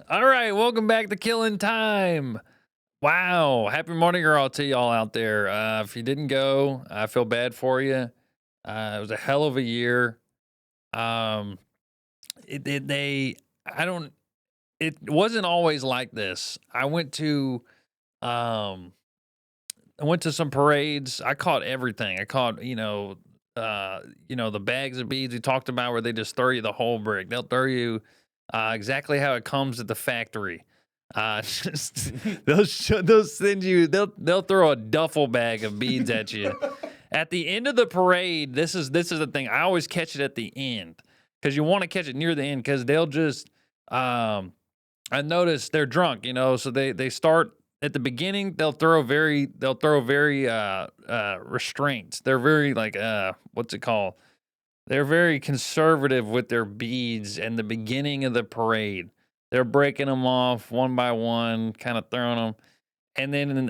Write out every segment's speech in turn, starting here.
All right, welcome back to Killing Time. Wow, happy Mardi Gras to y'all out there. If you didn't go, I feel bad for you. It was a hell of a year. Um, I don't. It wasn't always like this. Um, I went to some parades. I caught everything. I caught, the bags of beads we talked about, where they just throw you the whole brick. They'll throw you exactly how it comes at the factory. Just they'll send you. They'll throw a duffel bag of beads at you. At the end of the parade, this is the thing. I always catch it at the end because you want to catch it near the end because they'll just. I noticed they're drunk, so they start at the beginning. They'll throw very restraints. They're very like what's it called? They're very conservative with their beads and the beginning of the parade. They're breaking them off one by one, kind of throwing them. And then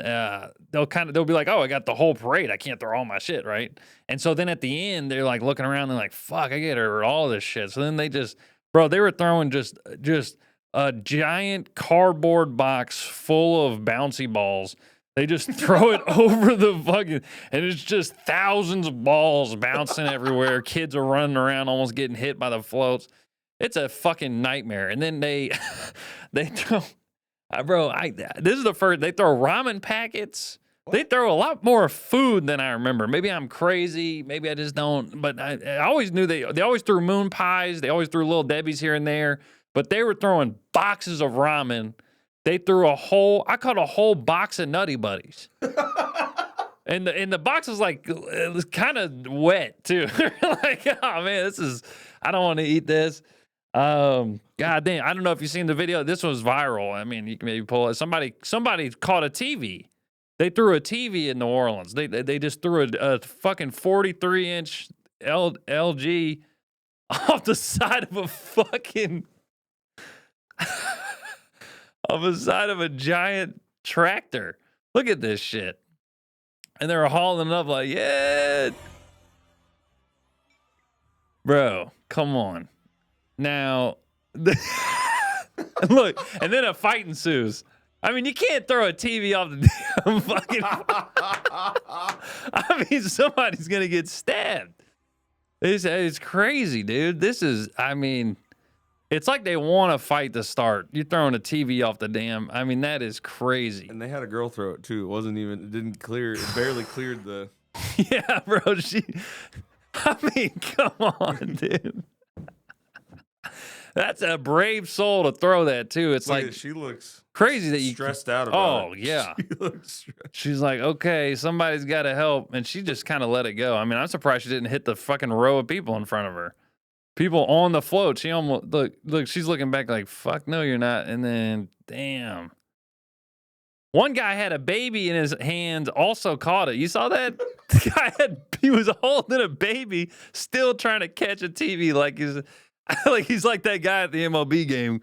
they'll be like, "Oh, I got the whole parade. I can't throw all my shit, right?" And so then at the end, they're like looking around. They're like, "Fuck, I get all this shit." So then they were throwing just a giant cardboard box full of bouncy balls. They just throw it over the fucking, and it's just thousands of balls bouncing everywhere. Kids are running around, almost getting hit by the floats. It's a fucking nightmare. And then they throw, this is the first, they throw ramen packets. What? They throw a lot more food than I remember. Maybe I'm crazy. Maybe I just don't, but I always knew they always threw moon pies. They always threw Little Debbie's here and there, but they were throwing boxes of ramen. They threw I caught a whole box of Nutty Buddies. And the box was like, it was kind of wet too. Like, oh man, I don't want to eat this. God damn, I don't know if you've seen the video. This was viral. I mean, you can maybe pull it. Somebody caught a TV. They threw a TV in New Orleans. They just threw a fucking 43-inch LG off the side of a fucking of the side of a giant tractor. Look at this shit. And they were hauling it up like, yeah. Bro, come on. Now, look, and then a fight ensues. I mean, you can't throw a TV off the damn fucking. I mean, somebody's going to get stabbed. It's crazy, dude. It's like they want to fight to start. You're throwing a TV off the damn. I mean, that is crazy. And they had a girl throw it too. It barely cleared the. Yeah, bro. I mean, come on, dude. That's a brave soul to throw that too. It's like she looks crazy that you stressed out about it. Oh, yeah. She looks stressed. She's like, okay, somebody's got to help. And she just kind of let it go. I mean, I'm surprised she didn't hit the fucking row of people in front of her. People on the float. She almost look. She's looking back like, "Fuck no, you're not." And then, damn, one guy had a baby in his hands. Also caught it. You saw that? The guy he was holding a baby, still trying to catch a TV like he's like that guy at the MLB game.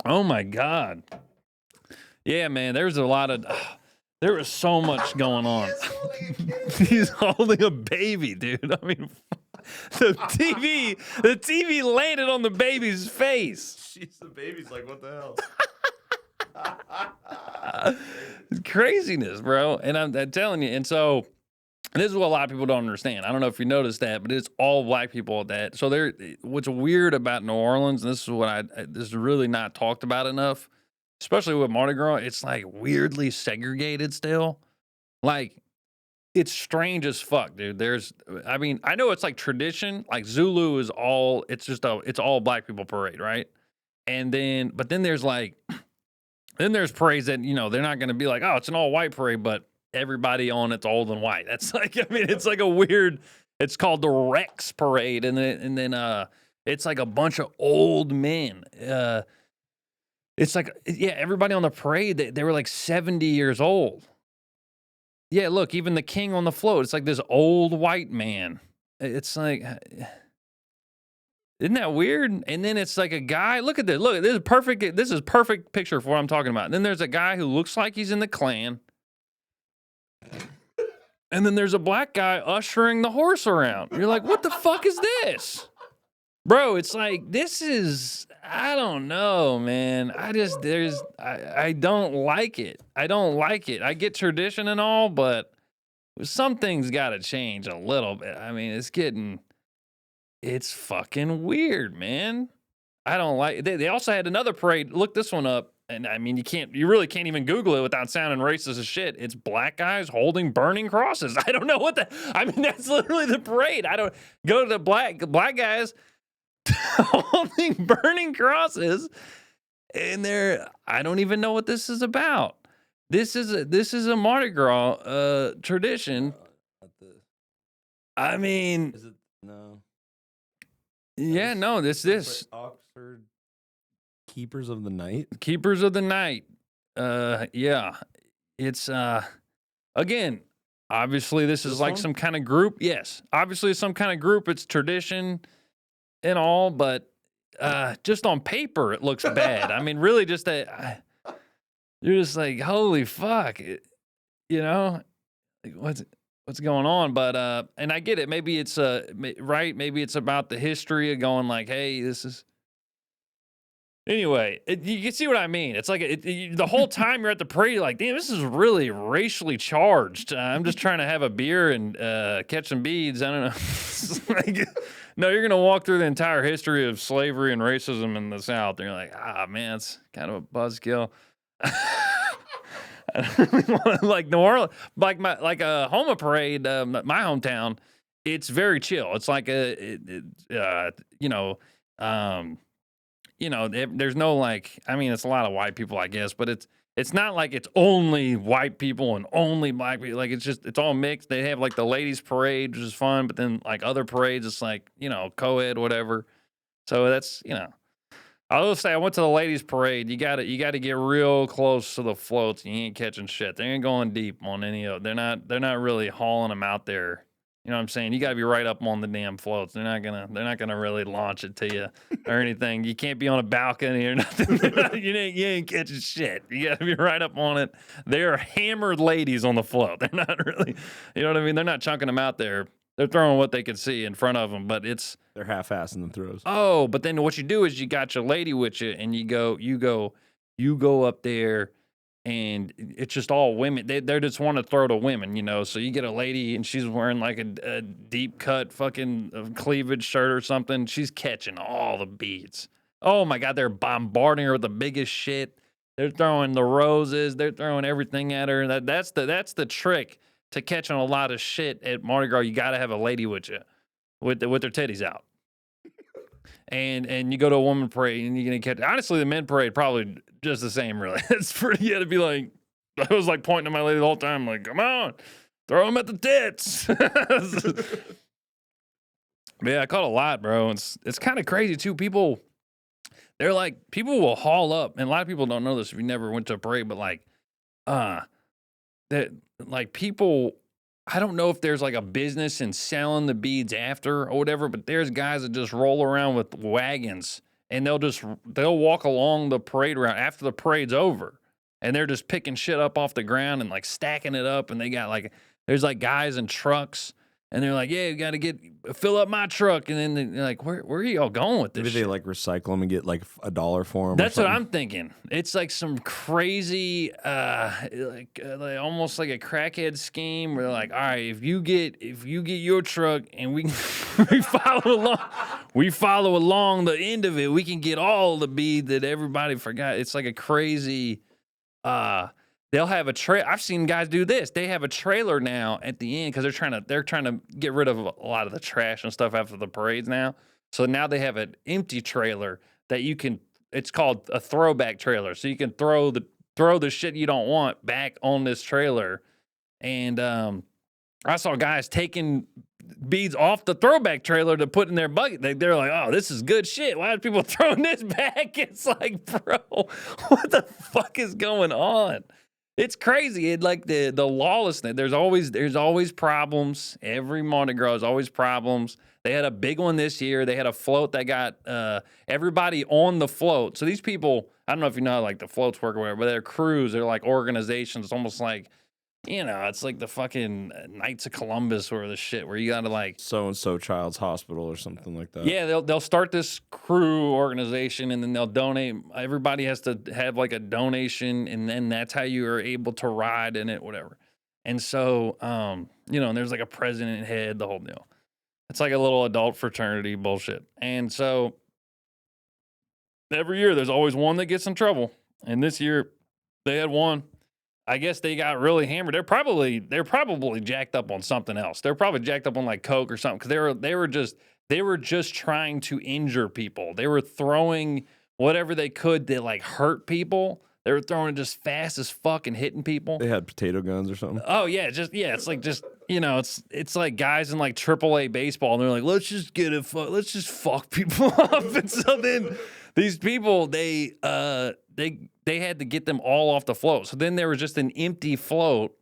Oh my god. Yeah, man. There was so much going on. He's holding a baby, dude. I mean. The TV landed on the baby's face. Jeez, the baby's like, what the hell? Craziness, bro. And I'm telling you. And so this is what a lot of people don't understand. I don't know if you noticed that, but it's all black people at that. So what's weird about New Orleans, and this is really not talked about enough, especially with Mardi Gras, it's like weirdly segregated still. Like, it's strange as fuck, dude. I know it's like tradition. Like Zulu is it's all black people parade, right? But then there's parades that, they're not going to be like, oh, it's an all white parade, but everybody on it's old and white. That's like, I mean, it's like a weird, it's called the Rex parade. And then it's like a bunch of old men. It's like, yeah, everybody on the parade, they were like 70 years old. Yeah, look, even the king on the float, it's like this old white man. It's like, isn't that weird? And then it's like a guy, look at this. Look, this is perfect picture for what I'm talking about. And then there's a guy who looks like he's in the Klan. And then there's a black guy ushering the horse around. You're like, what the fuck is this? Bro, it's like this is I don't know, man. I don't like it. I don't like it. I get tradition and all, but some things got to change a little bit. I mean, it's fucking weird, man. I don't like they also had another parade. Look this one up. And I mean, you really can't even Google it without sounding racist as shit. It's black guys holding burning crosses. I don't know I mean, that's literally the parade. I don't go to the black guys holding burning crosses. And I don't even know what this is about. This is a Mardi Gras tradition. I mean, Is it no? yeah, no, this Oxford Keepers of the Night. Keepers of the Night. Yeah. It's again, obviously this is like some kind of group. Yes. Obviously it's some kind of group. It's tradition and all, but just on paper it looks bad. I mean, really just that you're just like, holy fuck. You know? Like, what's going on? But and I get it. Maybe it's right, maybe it's about the history of going like, hey, this is anyway, you can see what I mean. It's like the whole time you're at the parade, you're like, damn, this is really racially charged. I'm just trying to have a beer and catch some beads. I don't know. Like, no, you're going to walk through the entire history of slavery and racism in the South. And you're like, man, it's kind of a buzzkill. I don't really want to, like New Orleans, like a Homa parade, my hometown. It's very chill. It's like there's no like, I mean, it's a lot of white people, I guess, but it's not like it's only white people and only black people. Like it's all mixed. They have like the ladies parade, which is fun, but then like other parades, it's like, co-ed, whatever. So that's, I will say I went to the ladies parade. You got to get real close to the floats. You ain't catching shit. They ain't going deep on any of. They're not really hauling them out there. You know what I'm saying? You got to be right up on the damn floats. They're not gonna really launch it to you or anything. You can't be on a balcony or nothing. You ain't catching shit. You got to be right up on it. They're hammered ladies on the float. They're not really, you know what I mean? They're not chunking them out there. They're throwing what they can see in front of them, but they're half-assing the throws. Oh, but then what you do is you got your lady with you, and you go up there, and it's just all women. They just want to throw to women, So you get a lady, and she's wearing like a deep cut fucking cleavage shirt or something. She's catching all the beads. Oh my God, they're bombarding her with the biggest shit. They're throwing the roses. They're throwing everything at her. That's the trick to catching a lot of shit at Mardi Gras. You got to have a lady with you, with their titties out. And you go to a woman parade and you're gonna catch. Honestly, the men parade probably just the same. Really, it's pretty. You had to be like, I was like pointing to my lady the whole time, like, come on, throw them at the tits. Yeah, I caught a lot, bro. It's kind of crazy too. People will haul up, and a lot of people don't know this if you never went to a parade, but like, that like people. I don't know if there's like a business in selling the beads after or whatever, but there's guys that just roll around with wagons and they'll walk along the parade route after the parade's over, and they're just picking shit up off the ground and like stacking it up. And they got like, there's like guys in trucks, and they're like, yeah, you got to fill up my truck. And then they're like, where are y'all going with this? Maybe they like recycle them and get like $1 for them. That's what I'm thinking. It's like some crazy, like almost like a crackhead scheme where they're like, all right, if you get your truck and we follow along the end of it, we can get all the bead that everybody forgot. It's like a crazy, they'll have a trailer. I've seen guys do this. They have a trailer now at the end because they're trying to get rid of a lot of the trash and stuff after the parades now. So now they have an empty trailer that you can. It's called a throwback trailer. So you can throw the shit you don't want back on this trailer. And I saw guys taking beads off the throwback trailer to put in their bucket. They're like, oh, this is good shit. Why are people throwing this back? It's like, bro, what the fuck is going on? It's crazy. It like the lawlessness. There's always problems. Every Mardi Gras is always problems. They had a big one this year. They had a float that got everybody on the float. So these people, I don't know if you know how like the floats work or whatever, but they're crews. They're like organizations. It's almost like it's like the fucking Knights of Columbus or the shit where you got to like So and so child's hospital or something like that. yeah, they'll start this crew organization and then they'll donate. Everybody has to have like a donation, and then that's how you are able to ride in it, whatever. And so, and there's like a president head, the whole deal. It's like a little adult fraternity bullshit. And so every year there's always one that gets in trouble. And this year they had one. I guess they got really hammered. They're probably jacked up on something else. They're probably jacked up on like coke or something because they were just trying to injure people. They were throwing whatever they could to like hurt people. They were throwing it just fast as fuck and hitting people. They had potato guns or something. Oh yeah, it's like it's like guys in like AAA baseball and they're like, let's just fuck people up. And so then these people they had to get them all off the float. So then there was just an empty float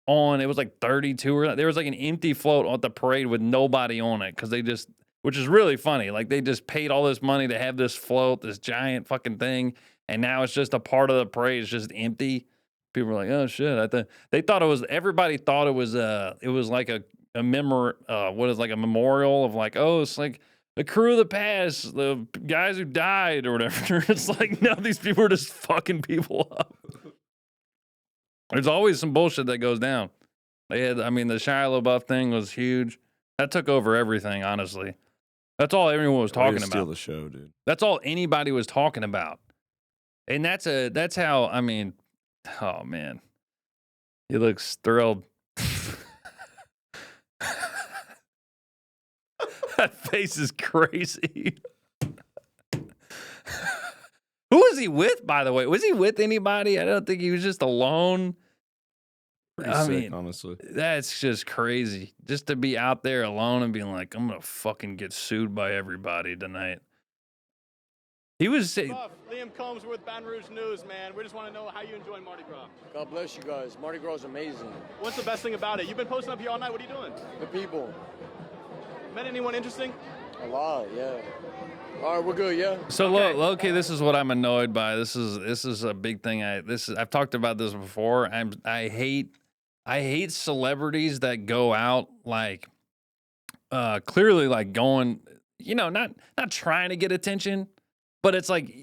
it was like 32 or there was like an empty float on the parade with nobody on it because which is really funny. Like they just paid all this money to have this float, this giant fucking thing, and now it's just a part of the parade. It's just empty. People were like, oh shit. Everybody thought it was like a memorial of like, oh, it's like the crew of the past, the guys who died or whatever. It's like, no, these people are just fucking people up. There's always some bullshit that goes down. The Shia Labeouf thing was huge. That took over everything, honestly. That's all everyone was talking about. Steal the show, dude. That's all anybody was talking about. And that's how, oh man. He looks thrilled. That face is crazy. Who was he with, by the way? Was he with anybody? I don't think he was just alone. Pretty sick, honestly. That's just crazy. Just to be out there alone and being like, I'm going to fucking get sued by everybody tonight. He was saying... Liam Combs with Baton Rouge News, man. We just want to know how you enjoy Mardi Gras. God bless you guys. Mardi Gras is amazing. What's the best thing about it? You've been posting up here all night. What are you doing? The people. Met anyone interesting? A lot, yeah. All right, we're good, yeah. So, okay, this is what I'm annoyed by. This is a big thing. I've talked about this before. I hate celebrities that go out like clearly like going, not trying to get attention, but it's like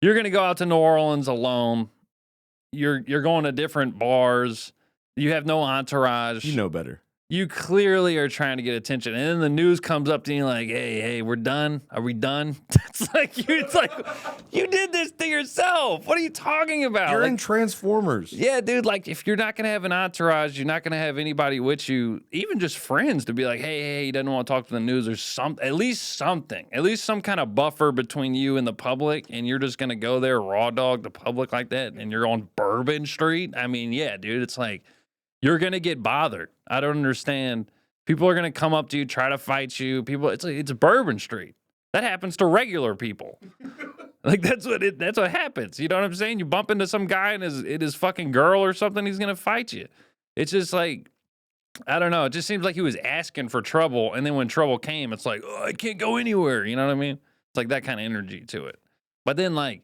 you're gonna go out to New Orleans alone. You're going to different bars. You have no entourage. You know better. You clearly are trying to get attention, and then the news comes up to you like, "Hey, we're done. Are we done?" It's like you did this to yourself. What are you talking about? You're in Transformers. Yeah, dude. Like, if you're not gonna have an entourage, you're not gonna have anybody with you, even just friends, to be like, "Hey, he doesn't want to talk to the news." There's at least some kind of buffer between you and the public, and you're just gonna go there raw dog the public like that, and you're on Bourbon Street. Yeah, dude. It's like. You're going to get bothered. I don't understand. People are going to come up to you, try to fight you. It's Bourbon Street. That happens to regular people. Like that's what happens. You know what I'm saying? You bump into some guy and his fucking girl or something, he's going to fight you. It's just like, I don't know. It just seems like he was asking for trouble. And then when trouble came, it's like, oh, I can't go anywhere. You know what I mean? It's like that kind of energy to it. But then like,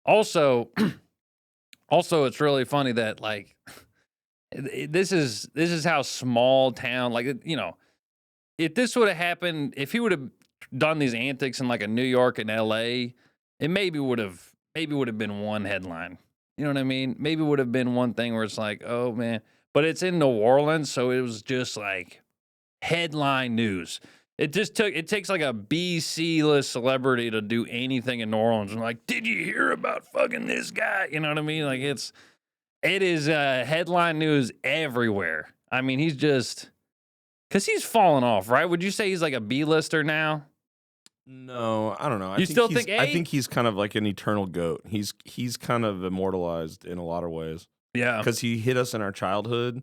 also it's really funny that like, this is how small town, like, if this would have happened, if he would have done these antics in like a New York and LA, it maybe would have been one headline. You know what I mean? Maybe would have been one thing where it's like, oh man, but it's in New Orleans. So it was just like headline news. It takes like a B-C list celebrity to do anything in New Orleans. And like, did you hear about fucking this guy? You know what I mean? Like it is headline news everywhere. He's just, because he's fallen off, right? Would you say he's like a B-lister now? No, I don't know. I think he's kind of like an eternal GOAT. He's kind of immortalized in a lot of ways. Yeah. Because he hit us in our childhood,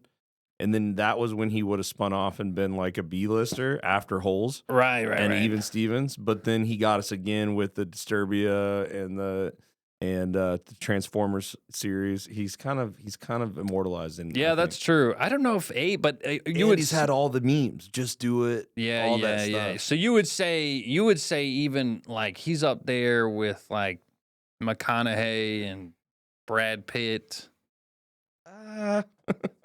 and then that was when he would have spun off and been like a B-lister after Holes. Right. And Even Stevens. But then he got us again with the Disturbia and the Transformers series. He's kind of immortalized in. Yeah, that's true. I don't know if he's had all the memes. Just do it. Yeah, all that stuff. So you would say even like he's up there with like McConaughey and Brad Pitt. I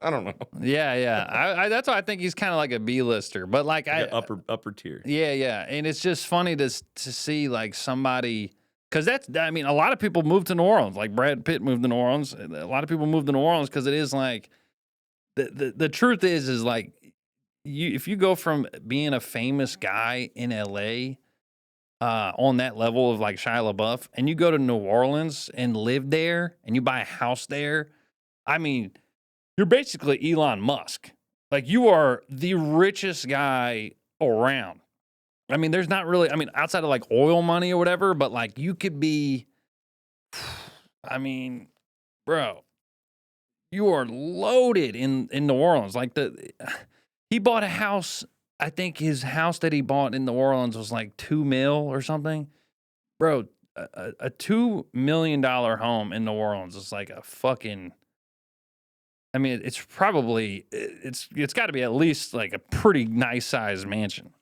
don't know. Yeah. I that's why I think he's kind of like a B-lister. But like Like upper tier. Yeah. And it's just funny to see like somebody, because I mean, a lot of people move to New Orleans. Like Brad Pitt moved to New Orleans. A lot of people move to New Orleans because it is like the truth is like if you go from being a famous guy in LA on that level of like Shia LaBeouf, and you go to New Orleans and live there and you buy a house there, I mean, you're basically Elon Musk. Like you are the richest guy around. I mean, there's not really, I mean, outside of like oil money or whatever, but like you could be, I mean, bro, you are loaded in New Orleans. Like he bought a house. I think his house that he bought in New Orleans was like $2 million or something. Bro, a $2 million home in New Orleans is like a fucking, I mean, it's probably, it's got to be at least like a pretty nice sized mansion.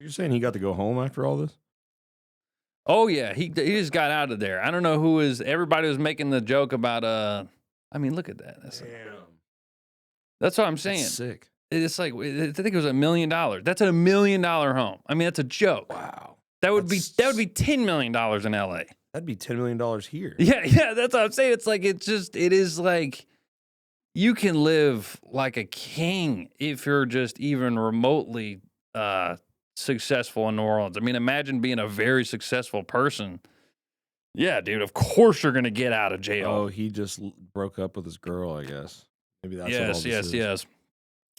You're saying he got to go home after all this? Oh yeah, he just got out of there. I don't know who is, everybody was making the joke about, I mean, look at that. That's what I'm saying. That's sick. It's like, I think it was $1 million. That's a $1 million home. I mean, that's a joke. Wow. That would be $10 million in LA. That'd be $10 million here. Yeah, that's what I'm saying. It's like, it is like, you can live like a king if you're just even remotely successful in New Orleans. I mean, imagine being a very successful person. Yeah, dude, of course you're going to get out of jail. Oh, he just broke up with his girl, I guess. Maybe that's what all this is. Yes.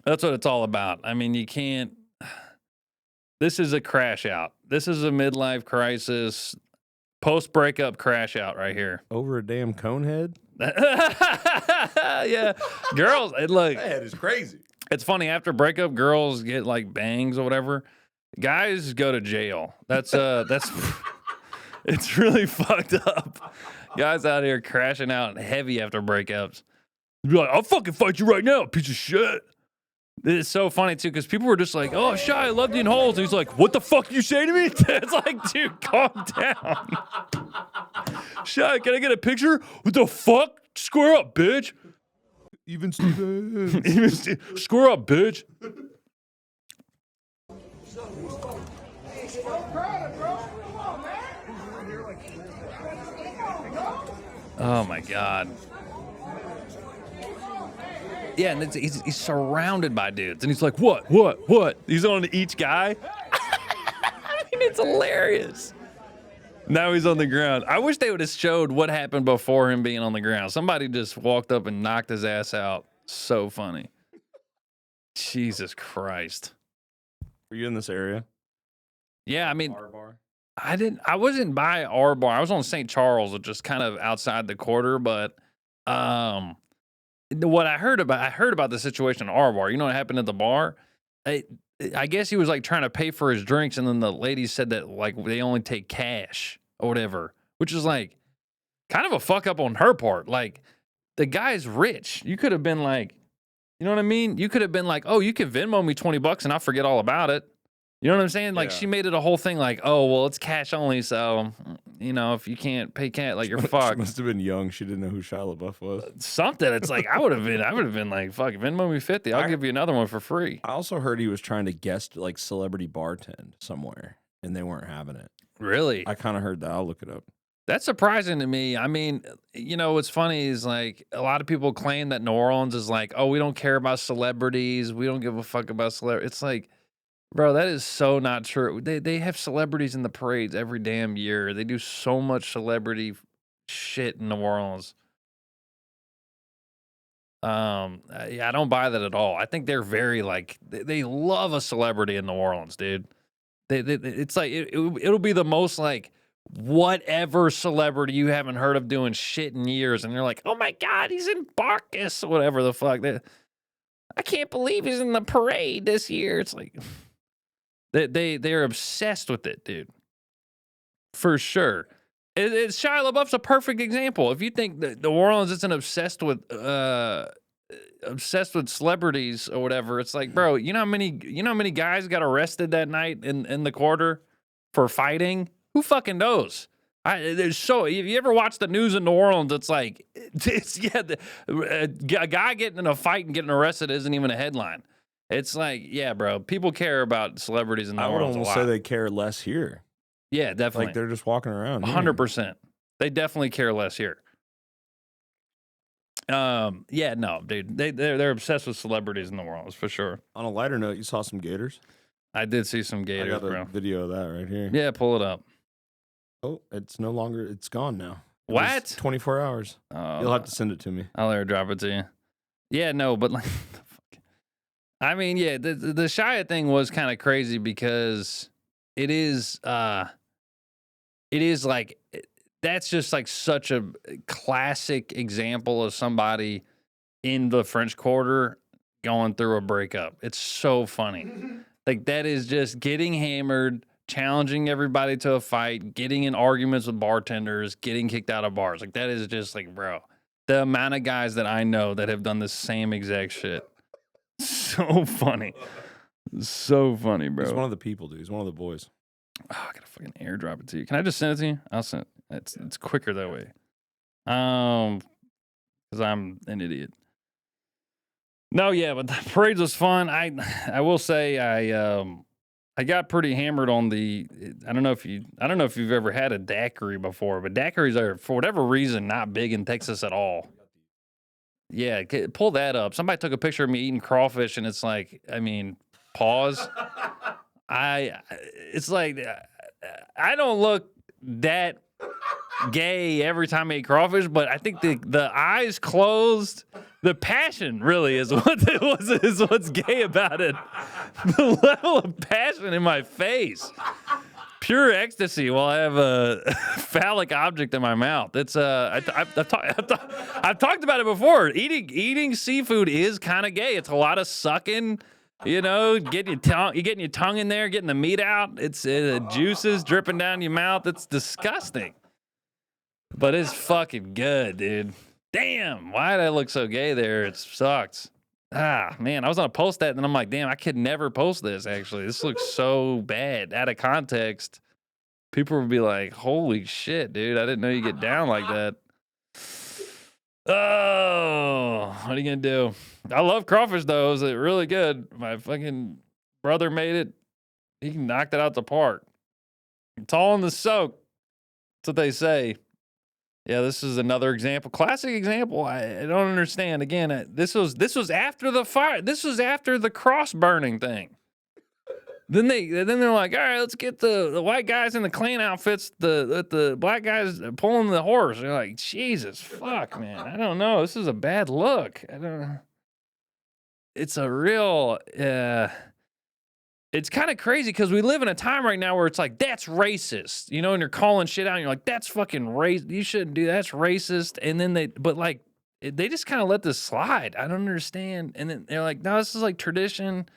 That's what it's all about. I mean, you can't. This is a crash out. This is a midlife crisis, post breakup crash out right here. Over a damn cone head? Yeah, girls. Look, That head is crazy. it's funny. After breakup, girls get like bangs or whatever. Guys go to jail. That's it's really fucked up. Guys out here crashing out heavy after breakups. Be like, I'll fucking fight you right now, piece of shit. It's so funny too, because people were just like, "Oh, Shia, I loved you in holes." And he's like, "What the fuck you say to me?" It's like, dude, calm down. Shia, can I get a picture? What the fuck? Square up, bitch. Even Stevens. Square up, bitch. Oh my God. Yeah, and he's surrounded by dudes, and he's like, what? He's on each guy. I mean, it's hilarious. Now he's on the ground. I wish they would have showed what happened before him being on the ground. Somebody just walked up and knocked his ass out. So funny. Jesus Christ. Were you in this area? Yeah, I mean, R-bar? I wasn't by R Bar. I was on St. Charles, which is kind of outside the quarter, but what I heard about the situation at R Bar. You know what happened at the bar? I guess he was like trying to pay for his drinks, and then the lady said that like they only take cash or whatever, which is like kind of a fuck up on her part. Like the guy's rich. You could have been like, you know what I mean? You could have been like, oh, you can Venmo me $20 and I'll forget all about it. You know what I'm saying? Like she made it a whole thing like, oh, well, it's cash only. So, you know, if you can't pay cash, like you're fucked. She must have been young. She didn't know who Shia LaBeouf was. Something. It's like, I would have been like, fuck, Venmo me 50. I'll give you another one for free. I also heard he was trying to guest like celebrity bartend somewhere and they weren't having it. Really? I kind of heard that. I'll look it up. That's surprising to me. I mean, you know, what's funny is like a lot of people claim that New Orleans is like, oh, we don't care about celebrities. We don't give a fuck about celebrities. It's like, bro, that is so not true. They have celebrities in the parades every damn year. They do so much celebrity shit in New Orleans. Yeah, I don't buy that at all. I think they're very like they love a celebrity in New Orleans, dude. It's like it'll be the most like whatever celebrity you haven't heard of doing shit in years, and you're like, oh my God, he's in Bacchus, whatever the fuck. I can't believe he's in the parade this year. It's like they're obsessed with it, dude. For sure. Shia LaBeouf's a perfect example. If you think that New Orleans isn't obsessed with celebrities or whatever, it's like, bro, you know how many guys got arrested that night in the quarter for fighting? Who fucking knows? There's so if you ever watch the news in New Orleans, it's like a guy getting in a fight and getting arrested isn't even a headline. It's like, yeah, bro, people care about celebrities in New I would Orleans a almost lot. say they care less here. Yeah, definitely. Like they're just walking around. 100%. They definitely care less here. Yeah, no, dude, they're obsessed with celebrities in the world, for sure. On a lighter note, you saw some gators. I did see some gators, I got a bro. video of that right here. Yeah, pull it up. Oh, it's no longer. It's gone now. It What? was 24 hours. You'll have to send it to me. I'll airdrop it to you. Yeah, no, but like, I mean, yeah, the Shia thing was kind of crazy because it is like, that's just like such a classic example of somebody in the French Quarter going through a breakup. It's so funny. Like, that is just getting hammered, challenging everybody to a fight, getting in arguments with bartenders, getting kicked out of bars. Like, that is just like, bro, the amount of guys that I know that have done the same exact shit. So funny. So funny, bro. He's one of the people, dude. He's one of the boys. Oh, I gotta fucking airdrop it to you. Can I just send it to you? I'll send it. It's quicker that way. Because I'm an idiot. No, yeah, but the parade was fun. I will say I got pretty hammered on the. I don't know if you've ever had a daiquiri before, but daiquiris are, for whatever reason, not big in Texas at all. Yeah, pull that up. Somebody took a picture of me eating crawfish, and it's like, I mean, pause. It's like, I don't look that gay every time I eat crawfish, but I think the eyes closed, the passion really is what's gay about it. The level of passion in my face. Pure ecstasy while I have a phallic object in my mouth. It's I've talked about it before. Eating seafood is kind of gay. It's a lot of sucking, you know, getting your tongue in there, getting the meat out. It's juices dripping down your mouth. It's disgusting, but it's fucking good, dude. Damn, why did I look so gay there? It sucks. Ah, man, I was gonna post that, and then I'm like, damn, I could never post this, actually. This looks so bad. Out of context, people would be like, holy shit, dude, I didn't know you get down like that. Oh, what are you gonna do? I love crawfish, though. It was really good. My fucking brother made it. He knocked it out the park. It's all in the soak. That's what they say. Yeah, this is another example, classic example. I don't understand. Again, this was after the fire. This was after the cross burning thing. Then they're like, all right, let's get the white guys in the clean outfits, the black guys pulling the horse. They're like, Jesus, fuck, man. I don't know. This is a bad look. I don't know. It's a real. It's kind of crazy because we live in a time right now where it's like, that's racist, you know, and you're calling shit out and you're like, that's fucking racist. You shouldn't do that. That's racist. And then they just kind of let this slide. I don't understand. And then they're like, no, this is like tradition.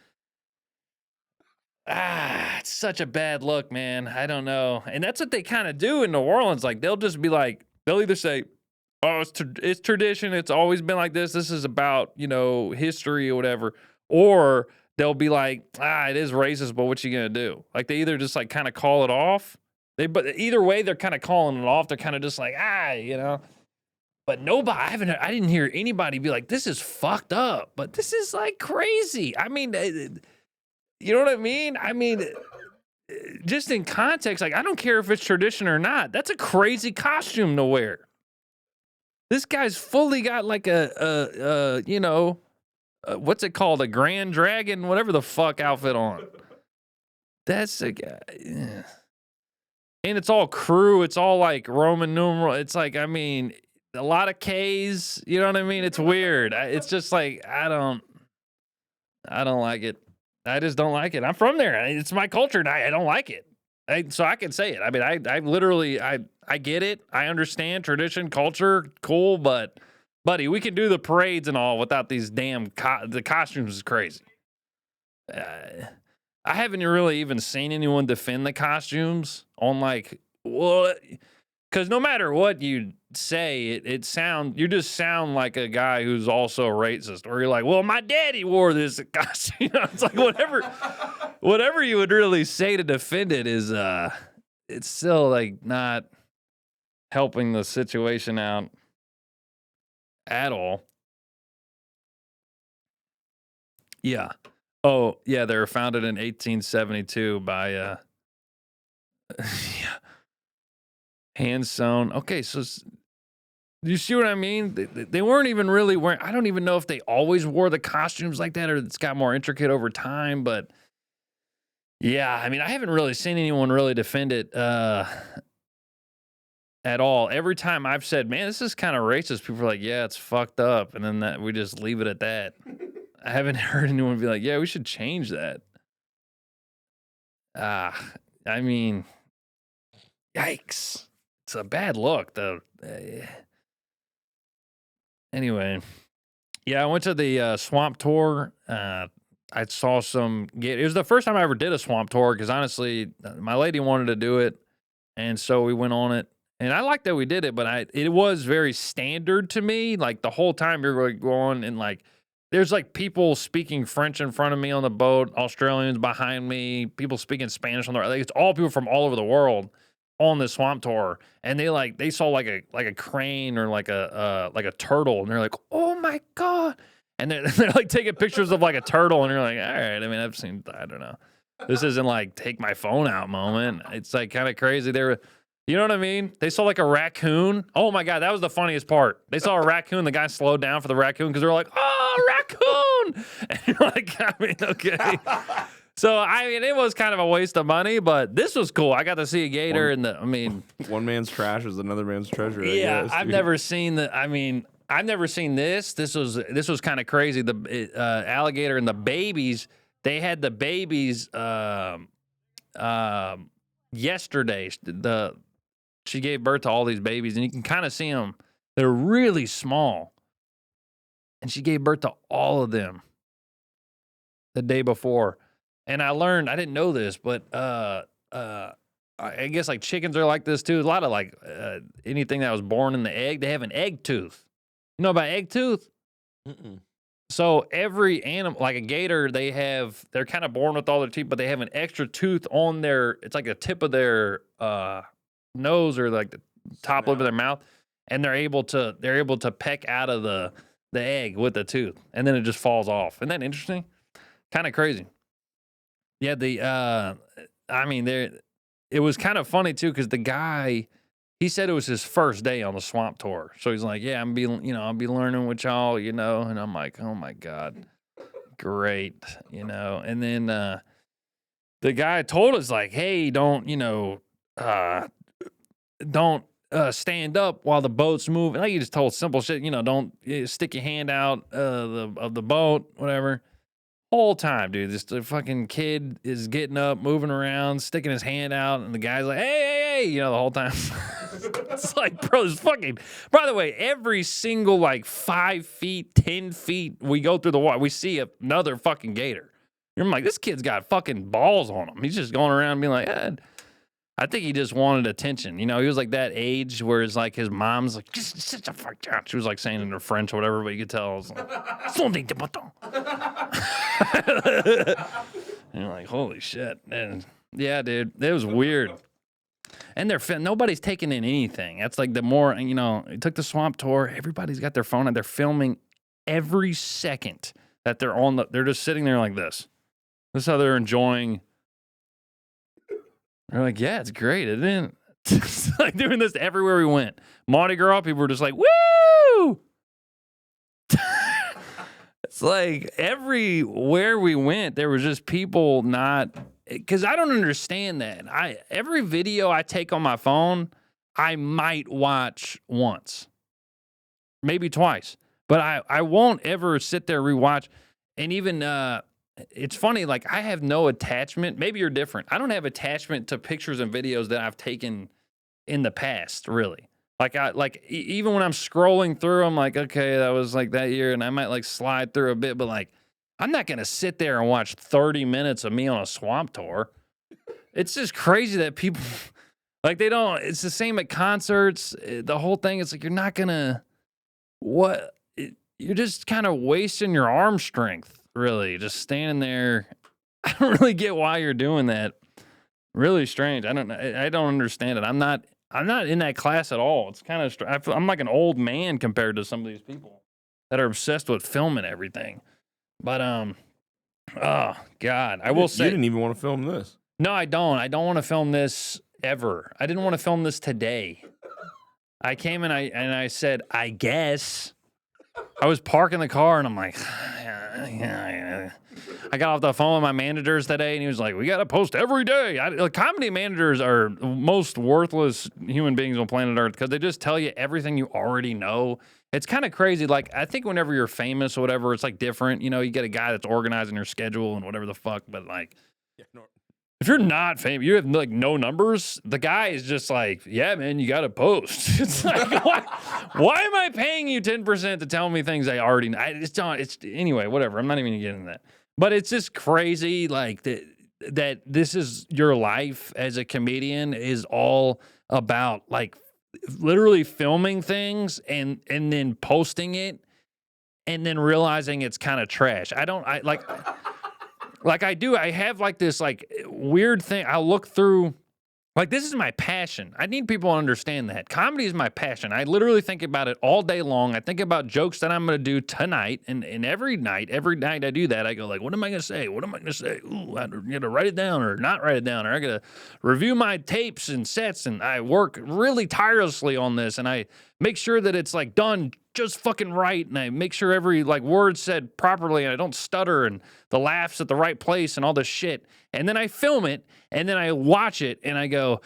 It's such a bad look, man. I don't know. And that's what they kind of do in New Orleans. Like, they'll just be like, they'll either say, oh, it's tradition. It's always been like this. This is about, you know, history or whatever. Or they'll be like, it is racist, but what you gonna do? Like, they either just like kind of call it off. But either way, they're kind of calling it off. They're kind of just like, you know. But nobody, I didn't hear anybody be like, this is fucked up. But this is like crazy. I mean, you know what I mean? I mean, just in context, like, I don't care if it's tradition or not. That's a crazy costume to wear. This guy's fully got like a you know, what's it called? A Grand Dragon, whatever the fuck outfit on. That's a guy. Yeah. And it's all crew. It's all like Roman numeral. It's like, I mean, a lot of K's. You know what I mean? It's weird. It's just like, I don't like it. I just don't like it. I'm from there. It's my culture, and I don't like it. So I can say it. I mean, I literally, I get it. I understand tradition, culture, cool, but buddy, we can do the parades and all without these damn the costumes is crazy. I haven't really even seen anyone defend the costumes on like, well, because no matter what you say, you just sound like a guy who's also racist. Or you're like, well, my daddy wore this costume. You know, it's like whatever you would really say to defend it is, it's still like not. helping the situation out at all. Yeah. Oh, yeah, they were founded in 1872 by yeah, hand sewn. Okay, so you see what I mean? They weren't even really wearing. I don't even know if they always wore the costumes like that or it's got more intricate over time. But yeah, I mean, I haven't really seen anyone really defend it at all. Every time I've said, "Man, this is kind of racist," people are like, "Yeah, it's fucked up," and then we just leave it at that. I haven't heard anyone be like, "Yeah, we should change that." I mean, yikes! It's a bad look, though. Anyway, yeah, I went to the swamp tour. I saw some. It was the first time I ever did a swamp tour because honestly, my lady wanted to do it, and so we went on it. And I like that we did it, but it was very standard to me. Like the whole time you're going and like, there's like people speaking French in front of me on the boat, Australians behind me, people speaking Spanish on the, like it's all people from all over the world on this swamp tour. And they saw like a crane or like a turtle, and they're like, "Oh my God." And they're like taking pictures of like a turtle, and you're like, all right, I mean, I don't know. This isn't like take my phone out moment. It's like kind of crazy. You know what I mean? They saw like a raccoon. Oh my God, that was the funniest part. They saw a raccoon. The guy slowed down for the raccoon because they were like, "Oh, raccoon!" And you're like, I mean, okay. So I mean, it was kind of a waste of money, but this was cool. I got to see a gator, one man's trash is another man's treasure. Yeah, guess, I've never seen I've never seen this. This was kind of crazy. The alligator and the babies. They had the babies yesterday. She gave birth to all these babies, and you can kind of see them. They're really small. And she gave birth to all of them the day before. And I learned, I didn't know this, but I guess like chickens are like this too. A lot of like anything that was born in the egg, they have an egg tooth. You know about egg tooth? Mm-mm. So every animal, like a gator, they're kind of born with all their teeth, but they have an extra tooth on it's like the tip of their nose or like the top lip of their mouth, and they're able to peck out of the egg with the tooth, and then it just falls off. Isn't that interesting? Kind of crazy. Yeah, it was kind of funny too because the guy, he said it was his first day on the swamp tour, so he's like, "Yeah, I'll be learning with y'all, you know," and I'm like, "Oh my God, great," you know, and then the guy told us like, "Hey, don't stand up while the boat's moving." Like he just told simple shit, don't stick your hand out of the boat, whatever. Whole time, dude, the fucking kid is getting up, moving around, sticking his hand out, and the guy's like, hey, the whole time. It's like, bro, this fucking, by the way, every single like 5 feet, 10 feet, we go through the water, we see another fucking gator. You're like, this kid's got fucking balls on him. He's just going around being like, I think he just wanted attention. He was like that age where it's like his mom's like, just sit the fuck down. She was like saying in her French or whatever, but you could tell it was like, and you're like, holy shit. And yeah, dude, it was weird. And nobody's taking in anything. That's like the more, it took the swamp tour. Everybody's got their phone and they're filming every second that they're just sitting there like this. This is how they're enjoying. They're like, yeah, it's great, isn't it? It's like doing this everywhere we went. Mardi Gras, people were just like, woo! It's like everywhere we went, there was just people because I don't understand that. Every video I take on my phone, I might watch once, maybe twice, but I won't ever sit there rewatch. And even it's funny, like I have no attachment. Maybe you're different. I don't have attachment to pictures and videos that I've taken in the past, really. Even when I'm scrolling through, I'm like, okay, that was like that year, and I might like slide through a bit, but like I'm not gonna sit there and watch 30 minutes of me on a swamp tour. It's just crazy that people like they don't. It's the same at concerts. The whole thing. It's like you're not gonna you're just kind of wasting your arm strength, really, just standing there. I don't really get why you're doing that. Really strange. I don't understand it. I'm not I'm not in that class at all. It's kind of I'm like an old man compared to some of these people that are obsessed with filming everything. But oh God, I will say you didn't even want to film this. no, I don't. I don't want to film this ever. I didn't want to film this today. I came and I said, I guess. I was parking the car and I'm like, yeah. I got off the phone with my managers today and he was like, we got to post every day. Comedy managers are the most worthless human beings on planet Earth because they just tell you everything you already know. It's kind of crazy. Like, I think whenever you're famous or whatever, it's like different. You know, you get a guy that's organizing your schedule and whatever the fuck, but like, if you're not famous, you have like no numbers. The guy is just like, yeah, man, you got to post. It's like, why am I paying you 10% to tell me things I already know? Anyway, whatever. I'm not even getting into that. But it's just crazy, like that this is your life as a comedian is all about like literally filming things and then posting it and then realizing it's kind of trash. I have like this like weird thing. I'll look through, like, this is my passion. I need people to understand that. Comedy is my passion. I literally think about it all day long. I think about jokes that I'm going to do tonight. And every night I do that. I go like, what am I going to say? What am I going to say? Ooh, I got to write it down or not write it down. Or I got to review my tapes and sets. And I work really tirelessly on this. And I make sure that it's like done just fucking right. And I make sure every like word said properly and I don't stutter and the laughs at the right place and all this shit. And then I film it and then I watch it and I go,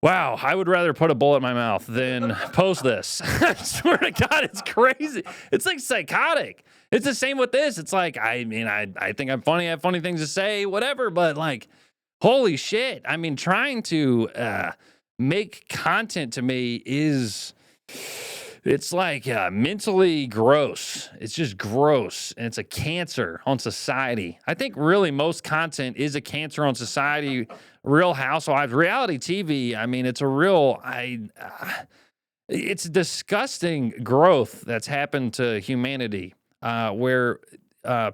wow, I would rather put a bullet in my mouth than post this. I swear to God, it's crazy. It's like psychotic. It's the same with this. It's like, I mean, I think I'm funny. I have funny things to say, whatever. But like, holy shit. I mean, trying to make content to me is... It's like mentally gross. It's just gross. And it's a cancer on society. I think really most content is a cancer on society. Real Housewives, reality TV. I mean, it's a real, it's disgusting growth that's happened to humanity where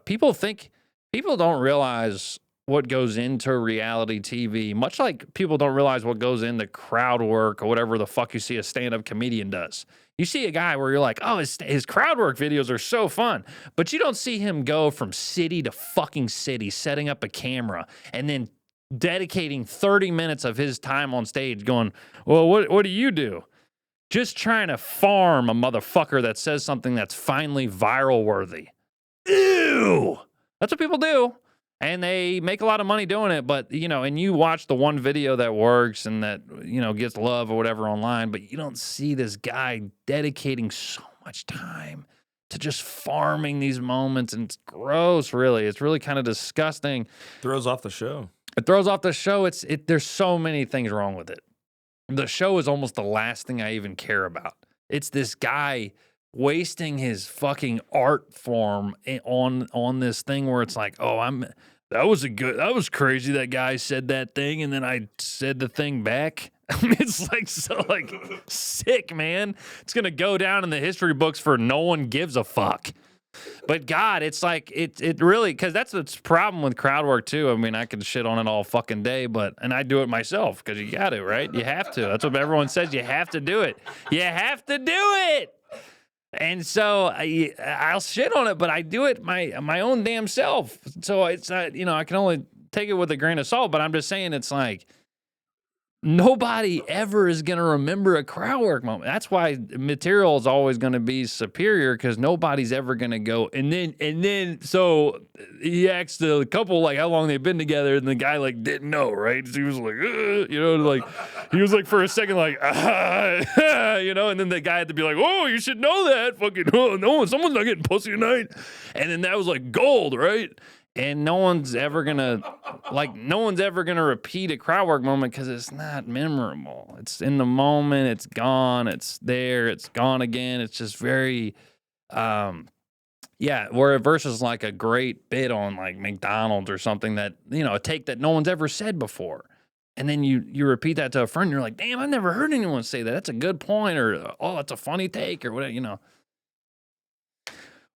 people don't realize what goes into reality TV, much like people don't realize what goes into crowd work or whatever the fuck you see a stand-up comedian does. You see a guy where you're like, oh, his crowd work videos are so fun, but you don't see him go from city to fucking city, setting up a camera, and then dedicating 30 minutes of his time on stage going, well, what do you do? Just trying to farm a motherfucker that says something that's finally viral worthy. Ew! That's what people do. And they make a lot of money doing it, but, you know, and you watch the one video that works and that, you know, gets love or whatever online, but you don't see this guy dedicating so much time to just farming these moments, and it's gross, really. It's really kind of disgusting. Throws off the show. It throws off the show. There's so many things wrong with it. The show is almost the last thing I even care about. It's this guy wasting his fucking art form on this thing where it's like, oh, that was crazy. That guy said that thing, and then I said the thing back. I mean, it's like so like sick, man. It's gonna go down in the history books for no one gives a fuck. But God, it's like it really, because that's the problem with crowd work too. I mean, I can shit on it all fucking day, and I do it myself because you got to, right? You have to. That's what everyone says. You have to do it. You have to do it. And so I'll shit on it, but I do it my own damn self. So it's not, you know, I can only take it with a grain of salt, but I'm just saying it's like nobody ever is going to remember a crowd work moment. That's why material is always going to be superior, because nobody's ever going to go. And then, so he asked the couple, like, how long they've been together. And the guy, like, didn't know, right? So he was like, you know, like, he was like, for a second, like, you know, and then the guy had to be like, oh, you should know that. Fucking, oh, no, someone's not getting pussy tonight. And then that was like gold, right? And no one's ever gonna repeat a crowd work moment because it's not memorable. It's in the moment, it's gone, it's there, it's gone again. It's just very, where versus like a great bit on like McDonald's or something that, you know, a take that no one's ever said before. And then you repeat that to a friend, you're like, damn, I've never heard anyone say that. That's a good point, or oh, that's a funny take, or whatever, you know.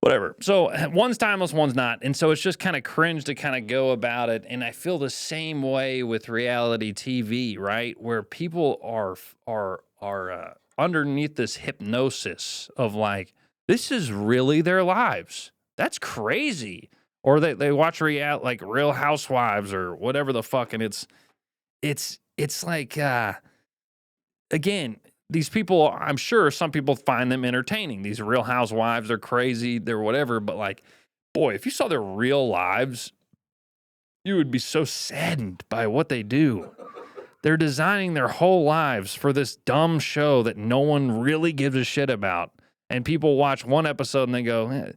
whatever. So one's timeless, one's not. And so it's just kind of cringe to kind of go about it. And I feel the same way with reality TV, right? Where people are underneath this hypnosis of like, this is really their lives. That's crazy. Or they watch like Real Housewives or whatever the fuck. And it's like, again, these people, I'm sure some people find them entertaining. These Real Housewives are crazy, they're whatever. But like, boy, if you saw their real lives, you would be so saddened by what they do. They're designing their whole lives for this dumb show that no one really gives a shit about. And people watch one episode and they go,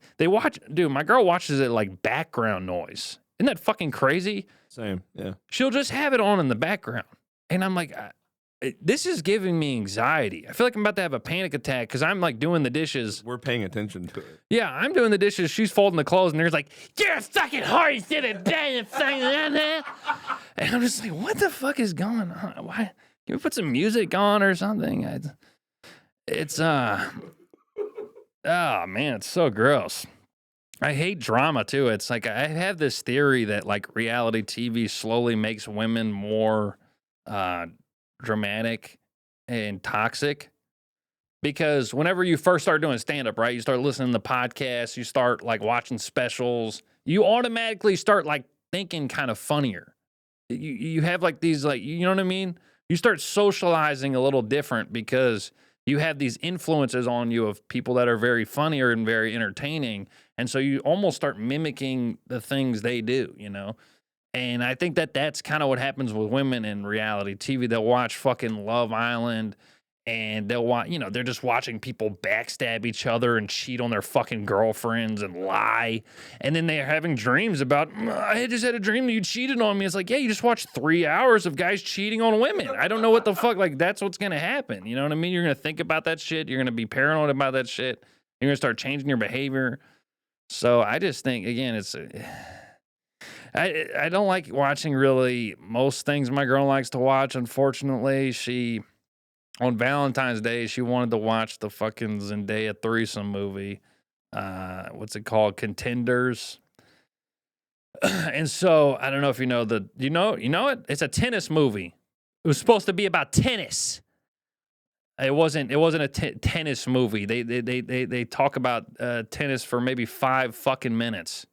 dude, my girl watches it like background noise. Isn't that fucking crazy? Same, yeah. She'll just have it on in the background. And I'm like, this is giving me anxiety. I feel like I'm about to have a panic attack because I'm like doing the dishes. We're paying attention to it. Yeah, I'm doing the dishes. She's folding the clothes, and there's like, you're a fucking horse, did it, and I'm just like, what the fuck is going on? Why? Can we put some music on or something? Oh man, it's so gross. I hate drama too. It's like I have this theory that like reality TV slowly makes women more dramatic and toxic, because whenever you first start doing stand-up, right, you start listening to podcasts, you start like watching specials, you automatically start like thinking kind of funnier. You have like these, like, you know what I mean? You start socializing a little different because you have these influences on you of people that are very funnier and very entertaining. And so you almost start mimicking the things they do, you know? And I think that that's kind of what happens with women in reality TV. They'll watch fucking Love Island and they'll watch, you know, they're just watching people backstab each other and cheat on their fucking girlfriends and lie. And then they're having dreams about, I just had a dream that you cheated on me. It's like, yeah, you just watched 3 hours of guys cheating on women. I don't know what the fuck, like, that's what's going to happen. You know what I mean? You're going to think about that shit. You're going to be paranoid about that shit. You're going to start changing your behavior. So I just think, again, I don't like watching really most things my girl likes to watch. Unfortunately, on Valentine's Day, she wanted to watch the fucking Zendaya threesome movie. What's it called? Contenders. And so I don't know if you know you know it? It's a tennis movie. It was supposed to be about tennis. It wasn't a tennis movie. They talk about tennis for maybe 5 fucking minutes.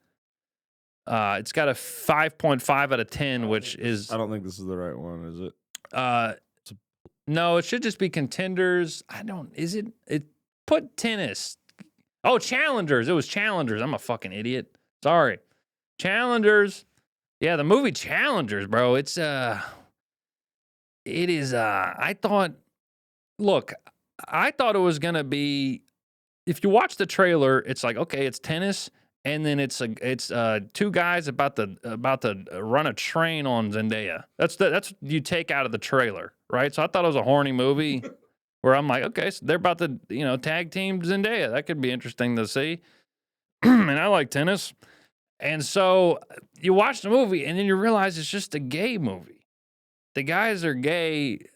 It's got a 5.5 out of 10, which is, I don't think this is the right one, is it? No, it should just be Contenders. It put tennis. Oh, Challengers. It was Challengers. I'm a fucking idiot. Sorry. Challengers. Yeah, the movie Challengers, bro. It is, I thought it was going to be, if you watch the trailer, it's like, okay, it's tennis. And then it's 2 guys about to run a train on Zendaya. That's what you take out of the trailer, right? So I thought it was a horny movie where I'm like, okay, so they're about to, you know, tag team Zendaya. That could be interesting to see. And I like tennis. And so you watch the movie and then you realize it's just a gay movie. The guys are gay.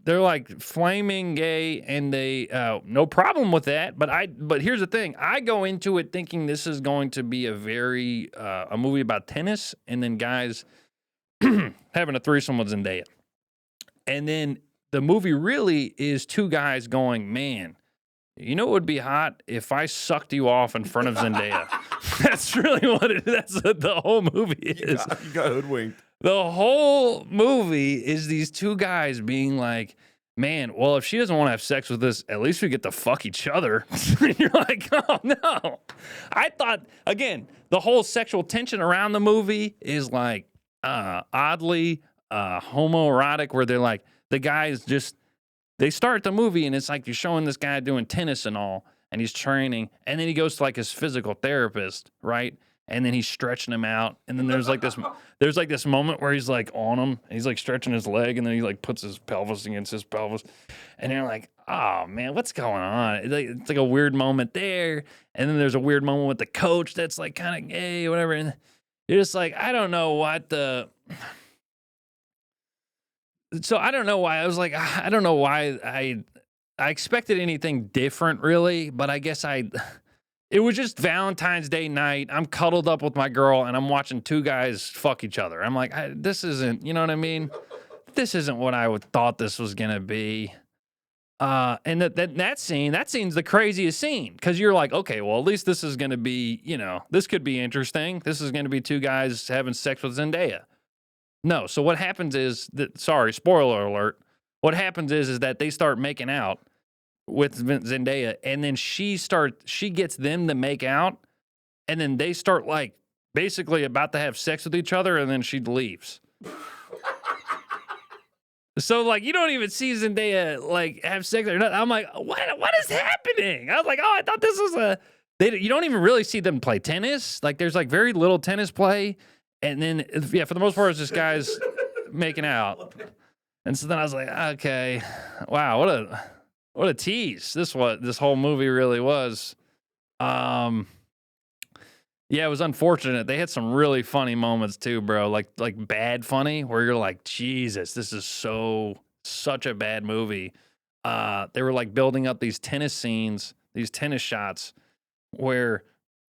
They're like flaming gay, and they no problem with that. But here's the thing: I go into it thinking this is going to be a movie about tennis, and then guys having a threesome with Zendaya, and then the movie really is 2 guys going, man, you know what would be hot if I sucked you off in front of Zendaya. That's really what that's what the whole movie is. You got hoodwinked. The whole movie is these 2 guys being like, man, well, if she doesn't want to have sex with us, at least we get to fuck each other. And you're like, oh, no. I thought, again, the whole sexual tension around the movie is like oddly homoerotic, where they're like, the guys just, they start the movie and it's like you're showing this guy doing tennis and all, and he's training, and then he goes to like his physical therapist, right? And then he's stretching him out. And then there's like this moment where he's like on him, and he's like stretching his leg, and then he like puts his pelvis against his pelvis. And you're like, oh man, what's going on? It's like a weird moment there. And then there's a weird moment with the coach that's like kind of gay or whatever. And you're just like, I don't know what so I don't know why. I was like, I don't know why I expected anything different really, but I guess it was just Valentine's Day night. I'm cuddled up with my girl, and I'm watching two guys fuck each other. I'm like, this isn't, you know what I mean? This isn't what I would thought this was gonna be. And that scene's the craziest scene because you're like, okay, well, at least this is gonna be, this could be interesting. This is gonna be two guys having sex with Zendaya. No, so what happens is that, sorry, spoiler alert. What happens is that they start making out with Zendaya, and then she gets them to make out, and then they start like basically about to have sex with each other, and then she leaves. So like you don't even see Zendaya like have sex or nothing. I'm like, what is happening? I was like, oh, I thought this was you don't even really see them play tennis. Like there's like very little tennis play, and then yeah, for the most part, it's just guys making out. And so then I was like, okay, wow, what a tease. This whole movie really was. Yeah, it was unfortunate. They had some really funny moments too, bro. Like bad funny, where you're like, Jesus, this is such a bad movie. They were like building up these tennis scenes, these tennis shots, where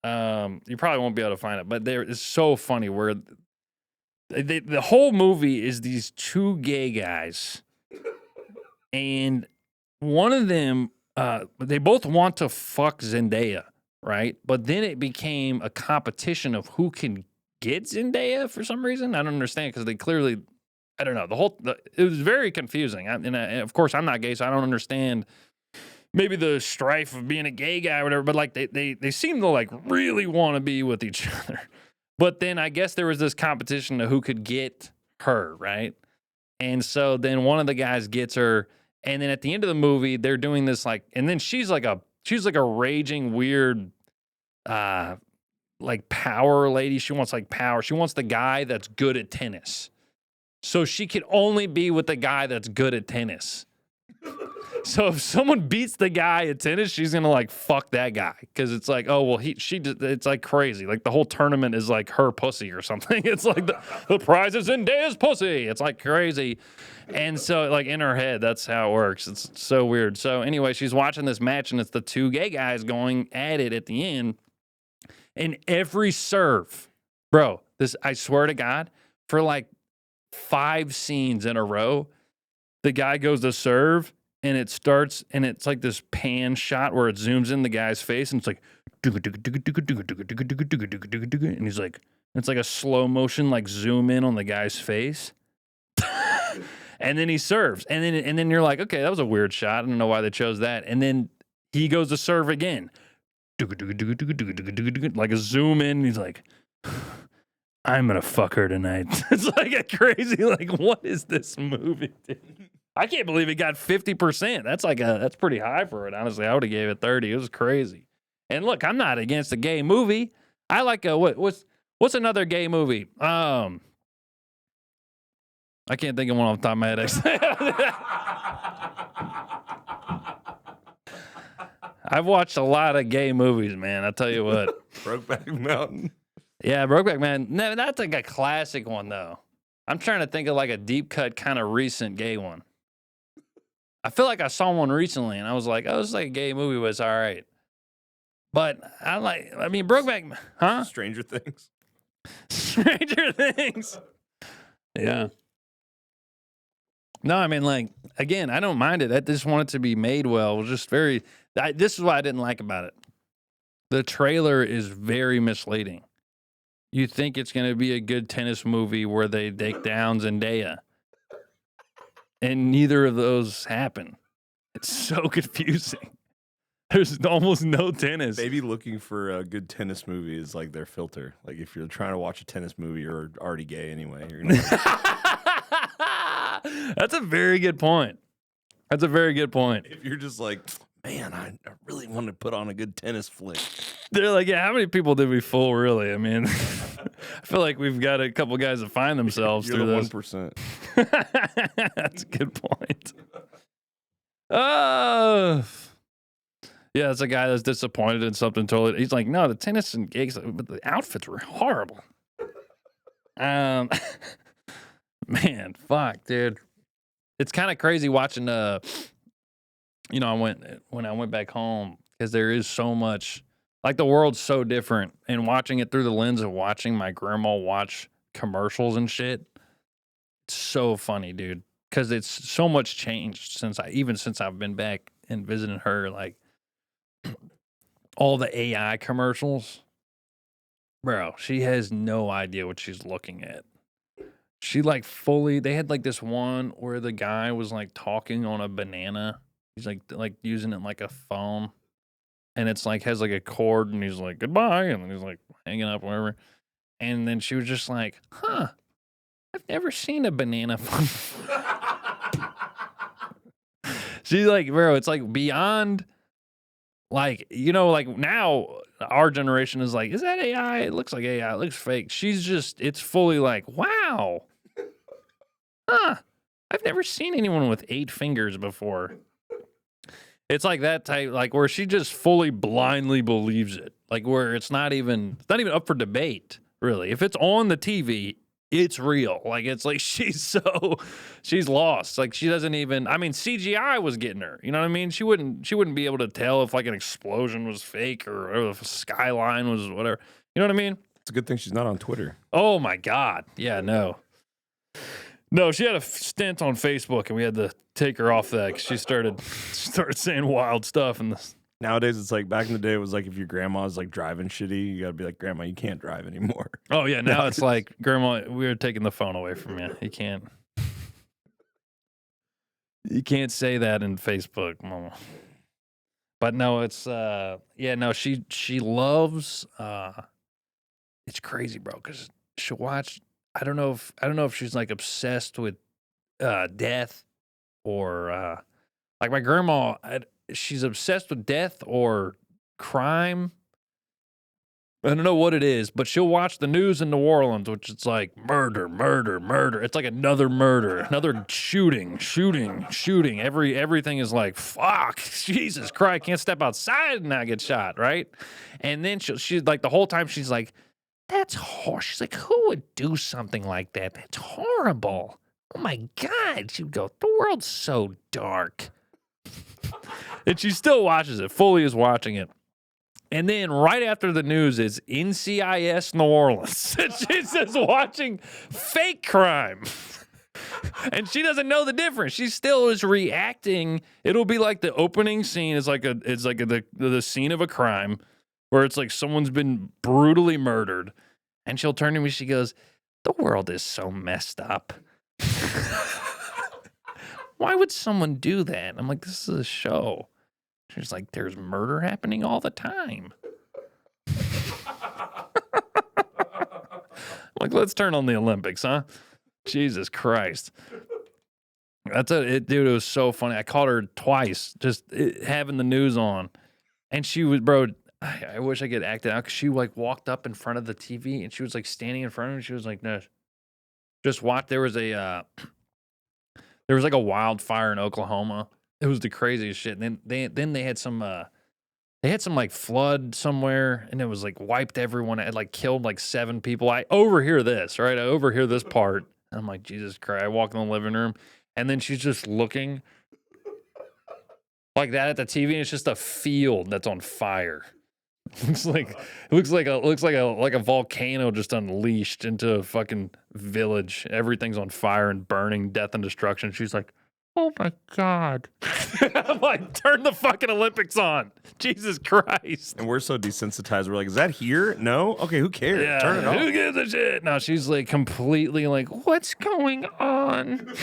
you probably won't be able to find it, but it's so funny where the whole movie is these two gay guys, and one of them, they both want to fuck Zendaya. Right, but then it became a competition of who can get Zendaya for some reason. I don't understand because they clearly, I don't know. It was very confusing. And of course, I'm not gay, so I don't understand maybe the strife of being a gay guy or whatever. But like they seem to like really want to be with each other. But then I guess there was this competition of who could get her, right? And so then one of the guys gets her, and then at the end of the movie, they're doing this like, and then she's like a raging weird like power lady. She wants like power. She wants the guy that's good at tennis. So she can only be with the guy that's good at tennis. So if someone beats the guy at tennis, she's gonna like fuck that guy because it's like, oh well, it's like crazy. Like the whole tournament is like her pussy or something. It's like the prize is Zendaya's pussy. It's like crazy, and so like in her head, that's how it works. It's so weird. So anyway, she's watching this match, and it's the two gay guys going at it at the end, and every serve, bro. I swear to God, for like 5 scenes in a row, the guy goes to serve. And it starts, and it's like this pan shot where it zooms in the guy's face, and it's like, and he's like, it's like a slow motion, like zoom in on the guy's face, and then he serves, and then you're like, okay, that was a weird shot. I don't know why they chose that. And then he goes to serve again, like a zoom in. And he's like, I'm gonna fuck her tonight. It's like a crazy, like, what is this movie, dude? I can't believe it got 50%. That's pretty high for it. Honestly, I would have gave it 30. It was crazy. And look, I'm not against a gay movie. I like what's another gay movie? I can't think of one off the top of my head. I've watched a lot of gay movies, man. I tell you what. Brokeback Mountain. Yeah, Brokeback Man. No, that's like a classic one though. I'm trying to think of like a deep cut kind of recent gay one. I feel like I saw one recently and I was like, oh, this is like a gay movie, but it's all right. But Brokeback, huh? Stranger Things. Stranger Things. Yeah. No, I mean, like, again, I don't mind it. I just want it to be made well. It was just this is what I didn't like about it. The trailer is very misleading. You think it's going to be a good tennis movie where they take down Zendaya. And neither of those happen. It's so confusing. There's almost no tennis. Maybe looking for a good tennis movie is like their filter. Like if you're trying to watch a tennis movie, you're already gay anyway. That's a very good point. That's a very good point. If you're just like, man, I really want to put on a good tennis flick. They're like, yeah, how many people did we fool, really? I mean, I feel like we've got a couple guys that find themselves You're through the this. 1%. That's a good point. Oh. Yeah, it's a guy that's disappointed in something totally. He's like, no, the tennis and gigs, but the outfits were horrible. Man, fuck, dude. It's kind of crazy watching, when I went back home, because there is so much Like the world's so different, and watching it through the lens of watching my grandma watch commercials and shit. It's so funny, dude, because it's so much changed since I've been back and visiting her. Like all the AI commercials, bro. She has no idea what she's looking at. She like they had like this one where the guy was like talking on a banana. He's like using it like a phone. And it's like has like a cord and he's like, goodbye. And then he's like hanging up, whatever. And then she was just like, I've never seen a banana phone. She's like, bro, it's like beyond like, like now our generation is like, is that AI? It looks like AI. It looks fake. It's fully like, wow. I've never seen anyone with 8 fingers before. It's like that type, like where she just fully blindly believes it. Like where it's not even up for debate, really. If it's on the TV, it's real. Like it's like she's lost. Like she doesn't even. I mean, CGI was getting her. You know what I mean? She wouldn't be able to tell if like an explosion was fake or if a skyline was whatever. You know what I mean? It's a good thing she's not on Twitter. Oh my God! Yeah, no. No, she had a stint on Facebook, and we had to take her off that because she started saying wild stuff. And nowadays, it's like back in the day, it was like if your grandma's like driving shitty, you gotta be like, Grandma, you can't drive anymore. Oh yeah, now it's like, Grandma, we're taking the phone away from you. You can't say that in Facebook, Mama. But no, it's she loves. It's crazy, bro, because she'll watch. I don't know if she's like obsessed with death or like my grandma. She's obsessed with death or crime. I don't know what it is, but she'll watch the news in New Orleans, which it's like murder. It's like another murder, another shooting. Everything is like, fuck, Jesus Christ, can't step outside and not get shot, right? And then she's like the whole time she's like, that's horrible. She's like, who would do something like that? That's horrible. Oh my God. She would go, the world's so dark. And she still watches it, fully is watching it. And then right after the news is NCIS New Orleans. And she's just watching fake crime. And she doesn't know the difference. She still is reacting. It'll be like the opening scene is like the scene of a crime where it's like someone's been brutally murdered. And she'll turn to me, she goes, the world is so messed up. Why would someone do that? I'm like, this is a show. She's like, there's murder happening all the time. Like, let's turn on the Olympics, huh? Jesus Christ. Dude, it was so funny. I called her twice, just having the news on. And she was, bro, I wish I could act it out because she like walked up in front of the TV and she was like standing in front of me. She was like, no, just watch. There was like a wildfire in Oklahoma. It was the craziest shit. And then they had some like flood somewhere and it was like wiped everyone. It like killed like 7 people. I overhear this, right? I overhear this part. And I'm like, Jesus Christ. I walk in the living room and then she's just looking like that at the TV and it's just a field that's on fire. It looks like a volcano just unleashed into a fucking village. Everything's on fire and burning, death and destruction. She's like, oh my God. I'm like, turn the fucking Olympics on. Jesus Christ. And we're so desensitized. We're like, is that here? No? Okay, who cares? Yeah, turn it on. Who gives a shit? No, she's like completely like, what's going on?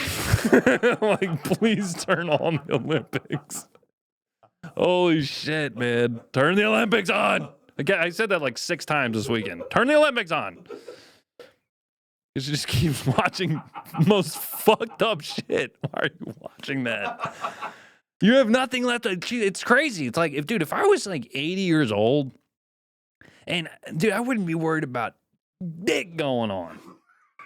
Like, please turn on the Olympics. Holy shit, man. Turn the Olympics on. Again, I said that like 6 times this weekend. Turn the Olympics on. She just keeps watching most fucked up shit. Why are you watching that? You have nothing left. It's crazy. It's like, if I was like 80 years old, and dude, I wouldn't be worried about dick going on.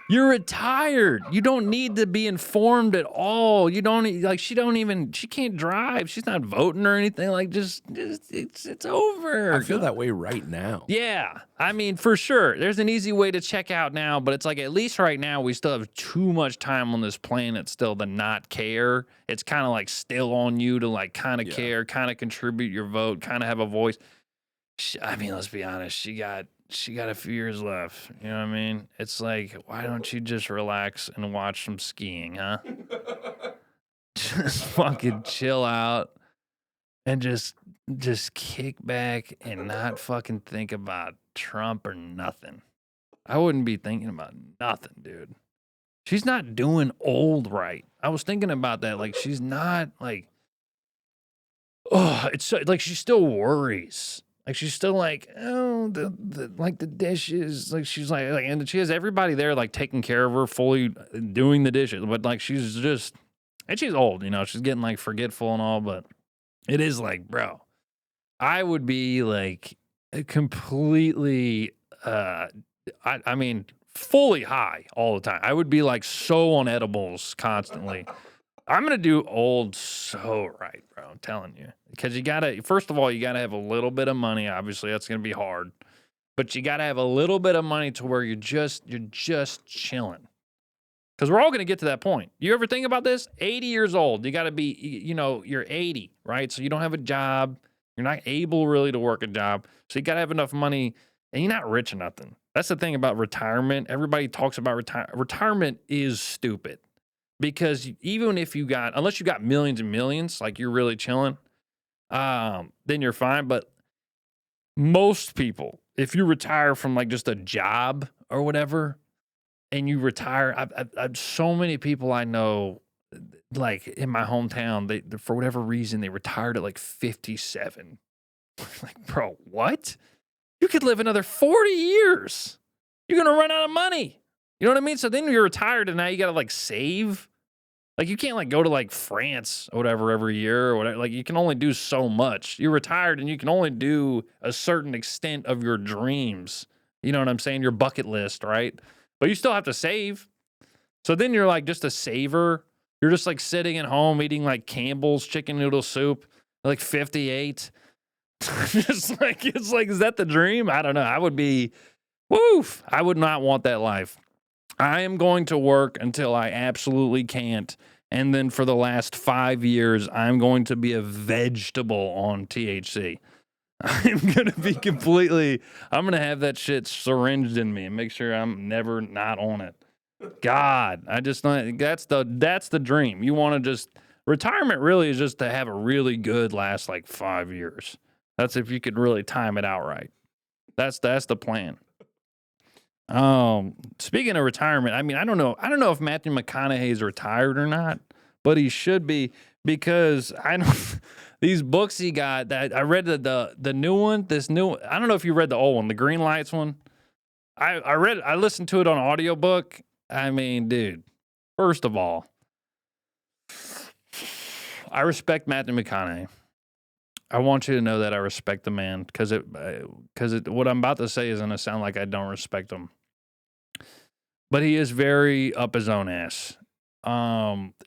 You're retired. You don't need to be informed at all. You don't like. She can't drive. She's not voting or anything. Like, just it's over. I feel that way right now. Yeah, I mean, for sure. There's an easy way to check out now, but it's like at least right now we still have too much time on this planet still to not care. It's kind of like still on you to like kind of care, kind of contribute your vote, kind of have a voice. I mean, let's be honest. She got a few years left. You know what I mean? It's like, why don't you just relax and watch some skiing, huh? Just fucking chill out and just kick back and not fucking think about Trump or nothing. I wouldn't be thinking about nothing, dude. She's not doing old right. I was thinking about that. Like, she's not like, oh, it's so, like she still worries. Like she's still like, oh, the dishes. Like she's like, and she has everybody there like taking care of her, fully doing the dishes. But like she's just, and she's old, you know, she's getting like forgetful and all. But it is like, bro, I would be like completely, I mean, fully high all the time. I would be like so on edibles constantly. I'm gonna do old so right, bro. I'm telling you, because you gotta. First of all, you gotta have a little bit of money. Obviously, that's gonna be hard, but you gotta have a little bit of money to where you're just chilling. Because we're all gonna get to that point. You ever think about this? 80 years old, you gotta be. You know, you're 80, right? So you don't have a job. You're not able really to work a job. So you gotta have enough money, and you're not rich or nothing. That's the thing about retirement. Everybody talks about retirement is stupid. Because even if you got, unless you got millions and millions, like you're really chilling, then you're fine. But most people, if you retire from like just a job or whatever, and you retire, I've so many people I know, like in my hometown, they for whatever reason they retired at like 57. Like, bro, what? You could live another 40 years. You're gonna run out of money. You know what I mean? So then you're retired and now you gotta like save. Like you can't like go to like France or whatever every year or whatever. Like you can only do so much. You're retired and you can only do a certain extent of your dreams. You know what I'm saying? Your bucket list, right? But you still have to save. So then you're like just a saver. You're just like sitting at home eating like Campbell's chicken noodle soup, like 58. Just like, it's like, is that the dream? I don't know. I would be, woof. I would not want that life. I am going to work until I absolutely can't. And then for the last 5 years, I'm going to be a vegetable on THC. I'm going to be I'm going to have that shit syringed in me and make sure I'm never not on it. God, I just, that's the dream. You want to just, retirement really is just to have a really good last like 5 years. That's if you could really time it out right. That's the plan. Speaking of retirement, I mean, I don't know if Matthew McConaughey is retired or not, but he should be, because I know these books he got that I read the new one, I don't know if you read the old one, the Greenlights one. I listened to it on audiobook. I mean, dude, first of all, I respect Matthew McConaughey. I want you to know that I respect the man, because what I'm about to say is going to sound like I don't respect him. But he is very up his own ass.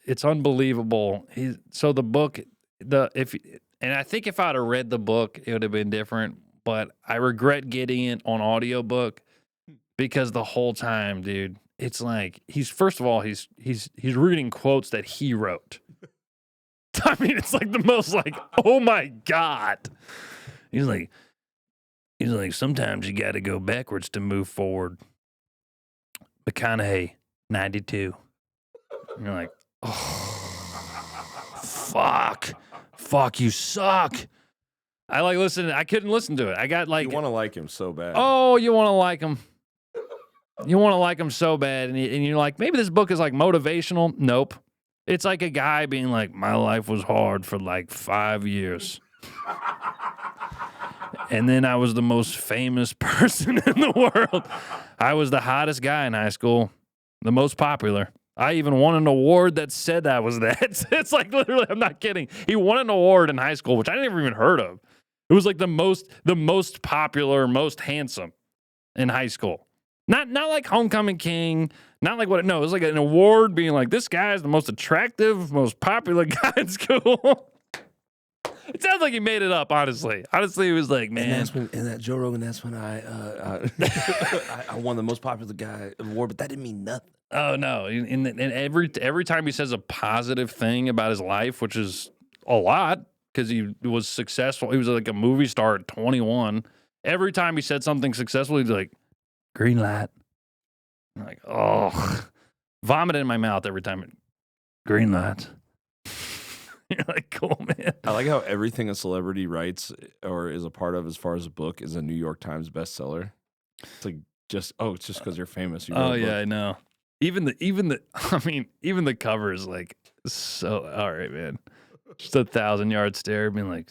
It's unbelievable. So the book, and I think if I'd have read the book, it would have been different. But I regret getting it on audiobook, because the whole time, dude, it's like he's reading quotes that he wrote. I mean, it's like the most like, oh my God. He's like, sometimes you got to go backwards to move forward. McConaughey, 92. And you're like, oh, fuck, you suck. I couldn't listen to it. I got like, you want to like him so bad. Oh, you want to like him. You want to like him so bad. And you're like, maybe this book is like motivational. Nope. It's like a guy being like, my life was hard for like 5 years. And then I was the most famous person in the world. I was the hottest guy in high school, the most popular. I even won an award that said I was that. It's like, literally, I'm not kidding. He won an award in high school, which I never even heard of. It was like the most popular, most handsome in high school. Not like Homecoming King, not like it was like an award being like, this guy is the most attractive, most popular guy in school. It sounds like he made it up, honestly. Honestly, he was like, man. And that's when, in that Joe Rogan, that's when I won the most popular guy award, but that didn't mean nothing. Oh, no. And every time he says a positive thing about his life, which is a lot, because he was successful. He was like a movie star at 21. Every time he said something successful, he'd be like, green light. I'm like, oh, vomit in my mouth every time. Green light. You're like, cool, man. I like how everything a celebrity writes or is a part of as far as a book is a New York Times bestseller. It's like it's just because you're famous. You wrote a book. I know. Even the cover is like so. All right, man. Just 1,000-yard stare, being like,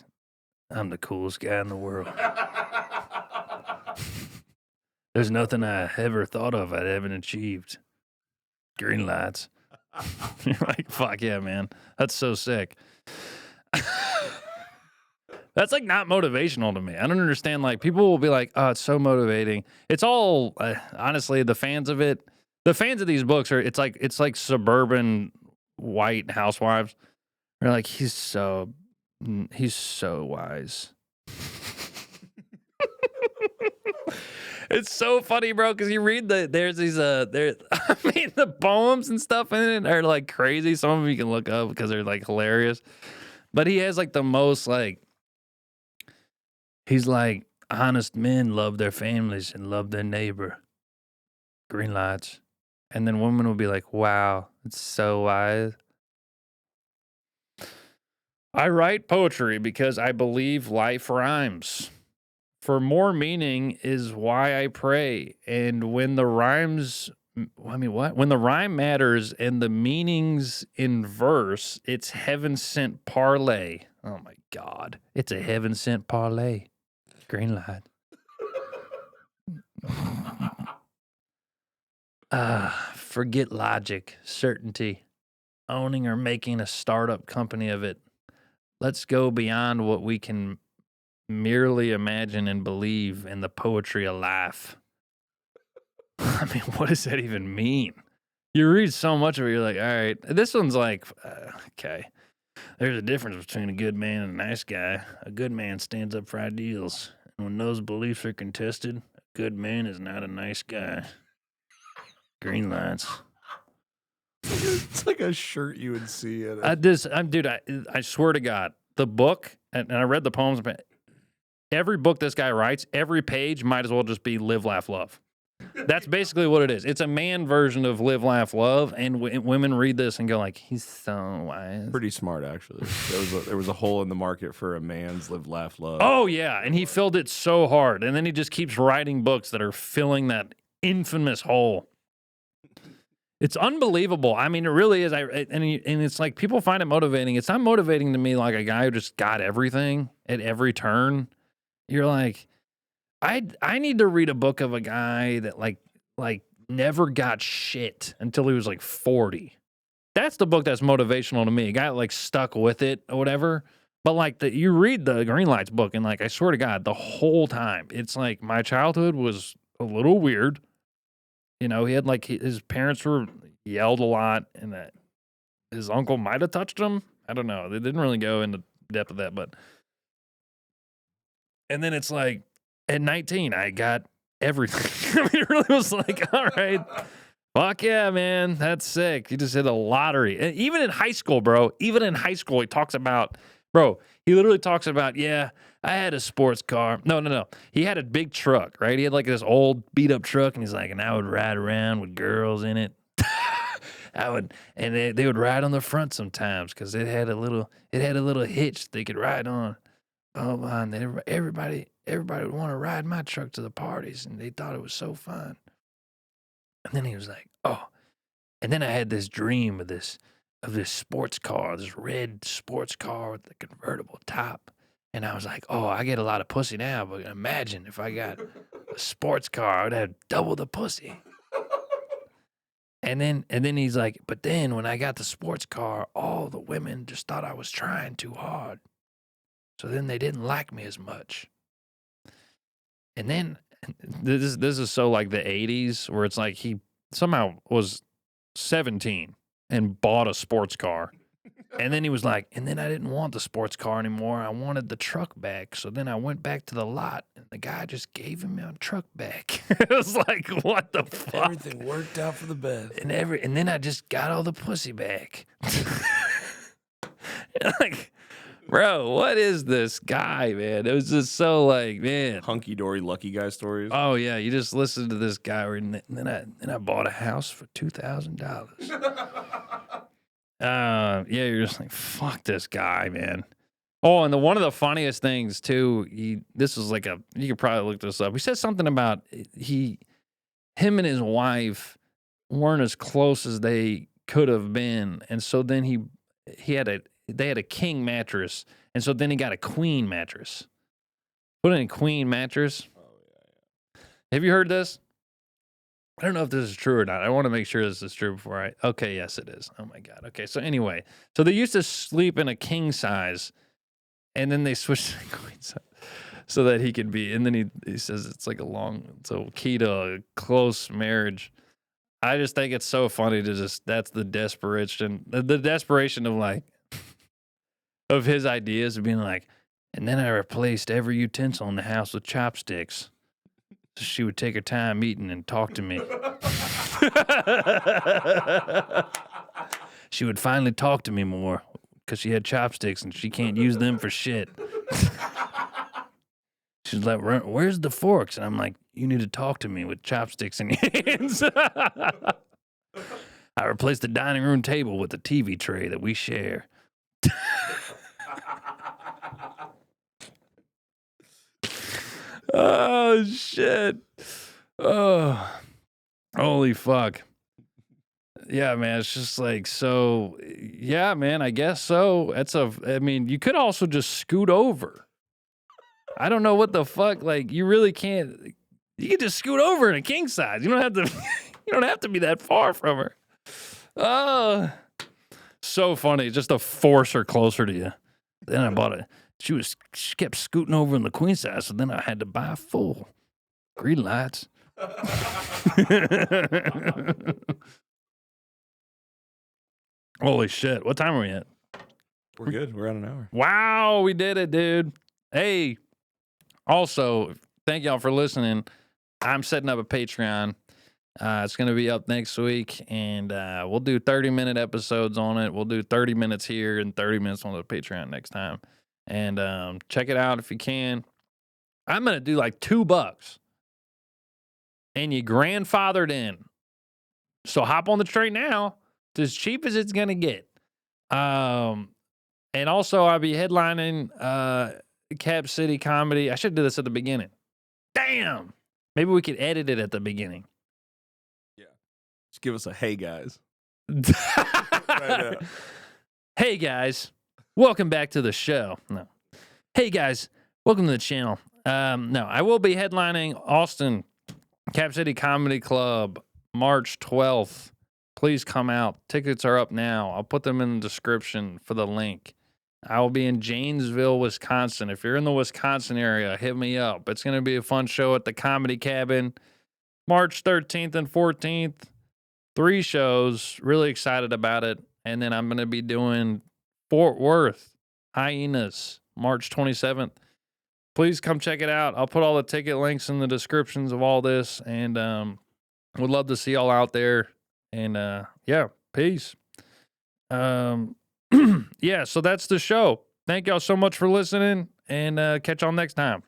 I'm the coolest guy in the world. There's nothing I ever thought of I haven't achieved. Green lights. You're like, fuck yeah, man. That's so sick. That's like not motivational to me. I don't understand. Like, people will be like, oh, it's so motivating. It's all, honestly, the fans of these books it's like suburban white housewives. They're like, he's so wise. It's so funny, bro, because you read there's these the poems and stuff in it are like crazy. Some of them you can look up because they're like hilarious. But he has like the most like, he's like, honest men love their families and love their neighbor. Green lights. And then women will be like, wow, it's so wise. I write poetry because I believe life rhymes. For more meaning is why I pray. And when the rhymes, when the rhyme matters and the meaning's in verse, it's heaven sent parlay. Oh my God. It's a heaven sent parlay. Green light. Forget logic, certainty, owning or making a startup company of it. Let's go beyond what we can merely imagine and believe in the poetry of life. I mean, what does that even mean? You read so much of it, you're like, all right, this one's like, okay. There's a difference between a good man and a nice guy. A good man stands up for ideals. And when those beliefs are contested, a good man is not a nice guy. Green lights. It's like a shirt you would see at I swear to God, the book, and I read the poems, but every book this guy writes, every page might as well just be live, laugh, love. That's basically what it is. It's a man version of live, laugh, love, and women read this and go like, he's so wise. Pretty smart, actually. There was a hole in the market for a man's live, laugh, love. Oh, yeah, and he filled it so hard, and then he just keeps writing books that are filling that infamous hole. It's unbelievable. I mean, it really is. And it's like people find it motivating. It's not motivating to me like a guy who just got everything at every turn. You're like, I need to read a book of a guy that like never got shit until he was like 40. That's the book that's motivational to me. A guy like stuck with it or whatever. But like you read the Greenlights book and like I swear to God, the whole time it's like my childhood was a little weird. You know, he had like his parents were yelled a lot, and that his uncle might have touched him. I don't know. They didn't really go into depth of that, but. And then it's like at 19, I got everything. I mean, it really was like, all right, fuck yeah, man, that's sick. You just hit a lottery. And even in high school, bro. Even in high school, he talks about, bro. He literally talks about, yeah, I had a sports car. No. He had a big truck, right? He had like this old beat up truck, and he's like, and I would ride around with girls in it. And they would ride on the front sometimes because it had a little hitch they could ride on. Oh man, everybody would want to ride my truck to the parties, and they thought it was so fun. And then he was like, oh, and then I had this dream of this sports car, this red sports car with the convertible top. And I was like, oh, I get a lot of pussy now, but imagine if I got a sports car, I would have double the pussy. And then he's like, but then when I got the sports car, all the women just thought I was trying too hard. So then they didn't like me as much. And then this is so like the 80s where it's like he somehow was 17 and bought a sports car. And then he was like, and then I didn't want the sports car anymore. I wanted the truck back. So then I went back to the lot, and the guy just gave him my truck back. It was like, what the fuck? Everything worked out for the best. And then I just got all the pussy back. Like, Bro, what is this guy, man? It was just so like, man. Hunky dory lucky guy stories. Oh yeah, you just listen to this guy, and then I bought a house for $2,000. Yeah, you're just like, fuck this guy, man. Oh, and one of the funniest things too, this was like you could probably look this up. He said something about him and his wife weren't as close as they could have been, and so then they had a king mattress, and so then he got a queen mattress. Put in a queen mattress. Oh yeah. Have you heard this? I don't know if this is true or not. I want to make sure this is true before okay, yes it is. Oh my God. Okay, so anyway, so they used to sleep in a king size, and then they switched to the queen size so that he could be, and then he says it's like so key to a close marriage. I just think it's so funny that's the desperation of like, of his ideas of being like, and then I replaced every utensil in the house with chopsticks. So she would take her time eating and talk to me. She would finally talk to me more because she had chopsticks and she can't use them for shit. She's like, where's the forks? And I'm like, you need to talk to me with chopsticks in your hands. I replaced the dining room table with the TV tray that we share. Oh, shit. Oh, holy fuck. Yeah, man, it's just like, so, yeah, man, I guess so. I mean, you could also just scoot over. I don't know what the fuck, like, you really can't, you can just scoot over in a king size. You don't have to be that far from her. Oh, so funny, just to force her closer to you. Then I bought it. She kept scooting over in the queen size, so then I had to buy a full. Greenlights. Holy shit. What time are we at? We're good. We're at an hour. Wow, we did it, dude. Hey, also, thank y'all for listening. I'm setting up a Patreon. It's going to be up next week, and we'll do 30-minute episodes on it. We'll do 30 minutes here and 30 minutes on the Patreon next time. And check it out if you can. I'm going to do like $2. And you grandfathered in. So hop on the train now. It's as cheap as it's going to get. And also, I'll be headlining Cap City Comedy. I should do this at the beginning. Damn. Maybe we could edit it at the beginning. Yeah. Just give us a hey, guys. Right. Hey, guys. Welcome back to the show. No. Hey, guys. Welcome to the channel. No, I will be headlining Austin Cap City Comedy Club March 12th. Please come out. Tickets are up now. I'll put them in the description for the link. I will be in Janesville, Wisconsin. If you're in the Wisconsin area, hit me up. It's going to be a fun show at the Comedy Cabin, March 13th and 14th. 3 shows. Really excited about it. And then I'm going to be doing Fort Worth, Hyenas, March 27th. Please come check it out. I'll put all the ticket links in the descriptions of all this. And would love to see y'all out there. And yeah, peace. Yeah, so that's the show. Thank y'all so much for listening, and catch y'all next time.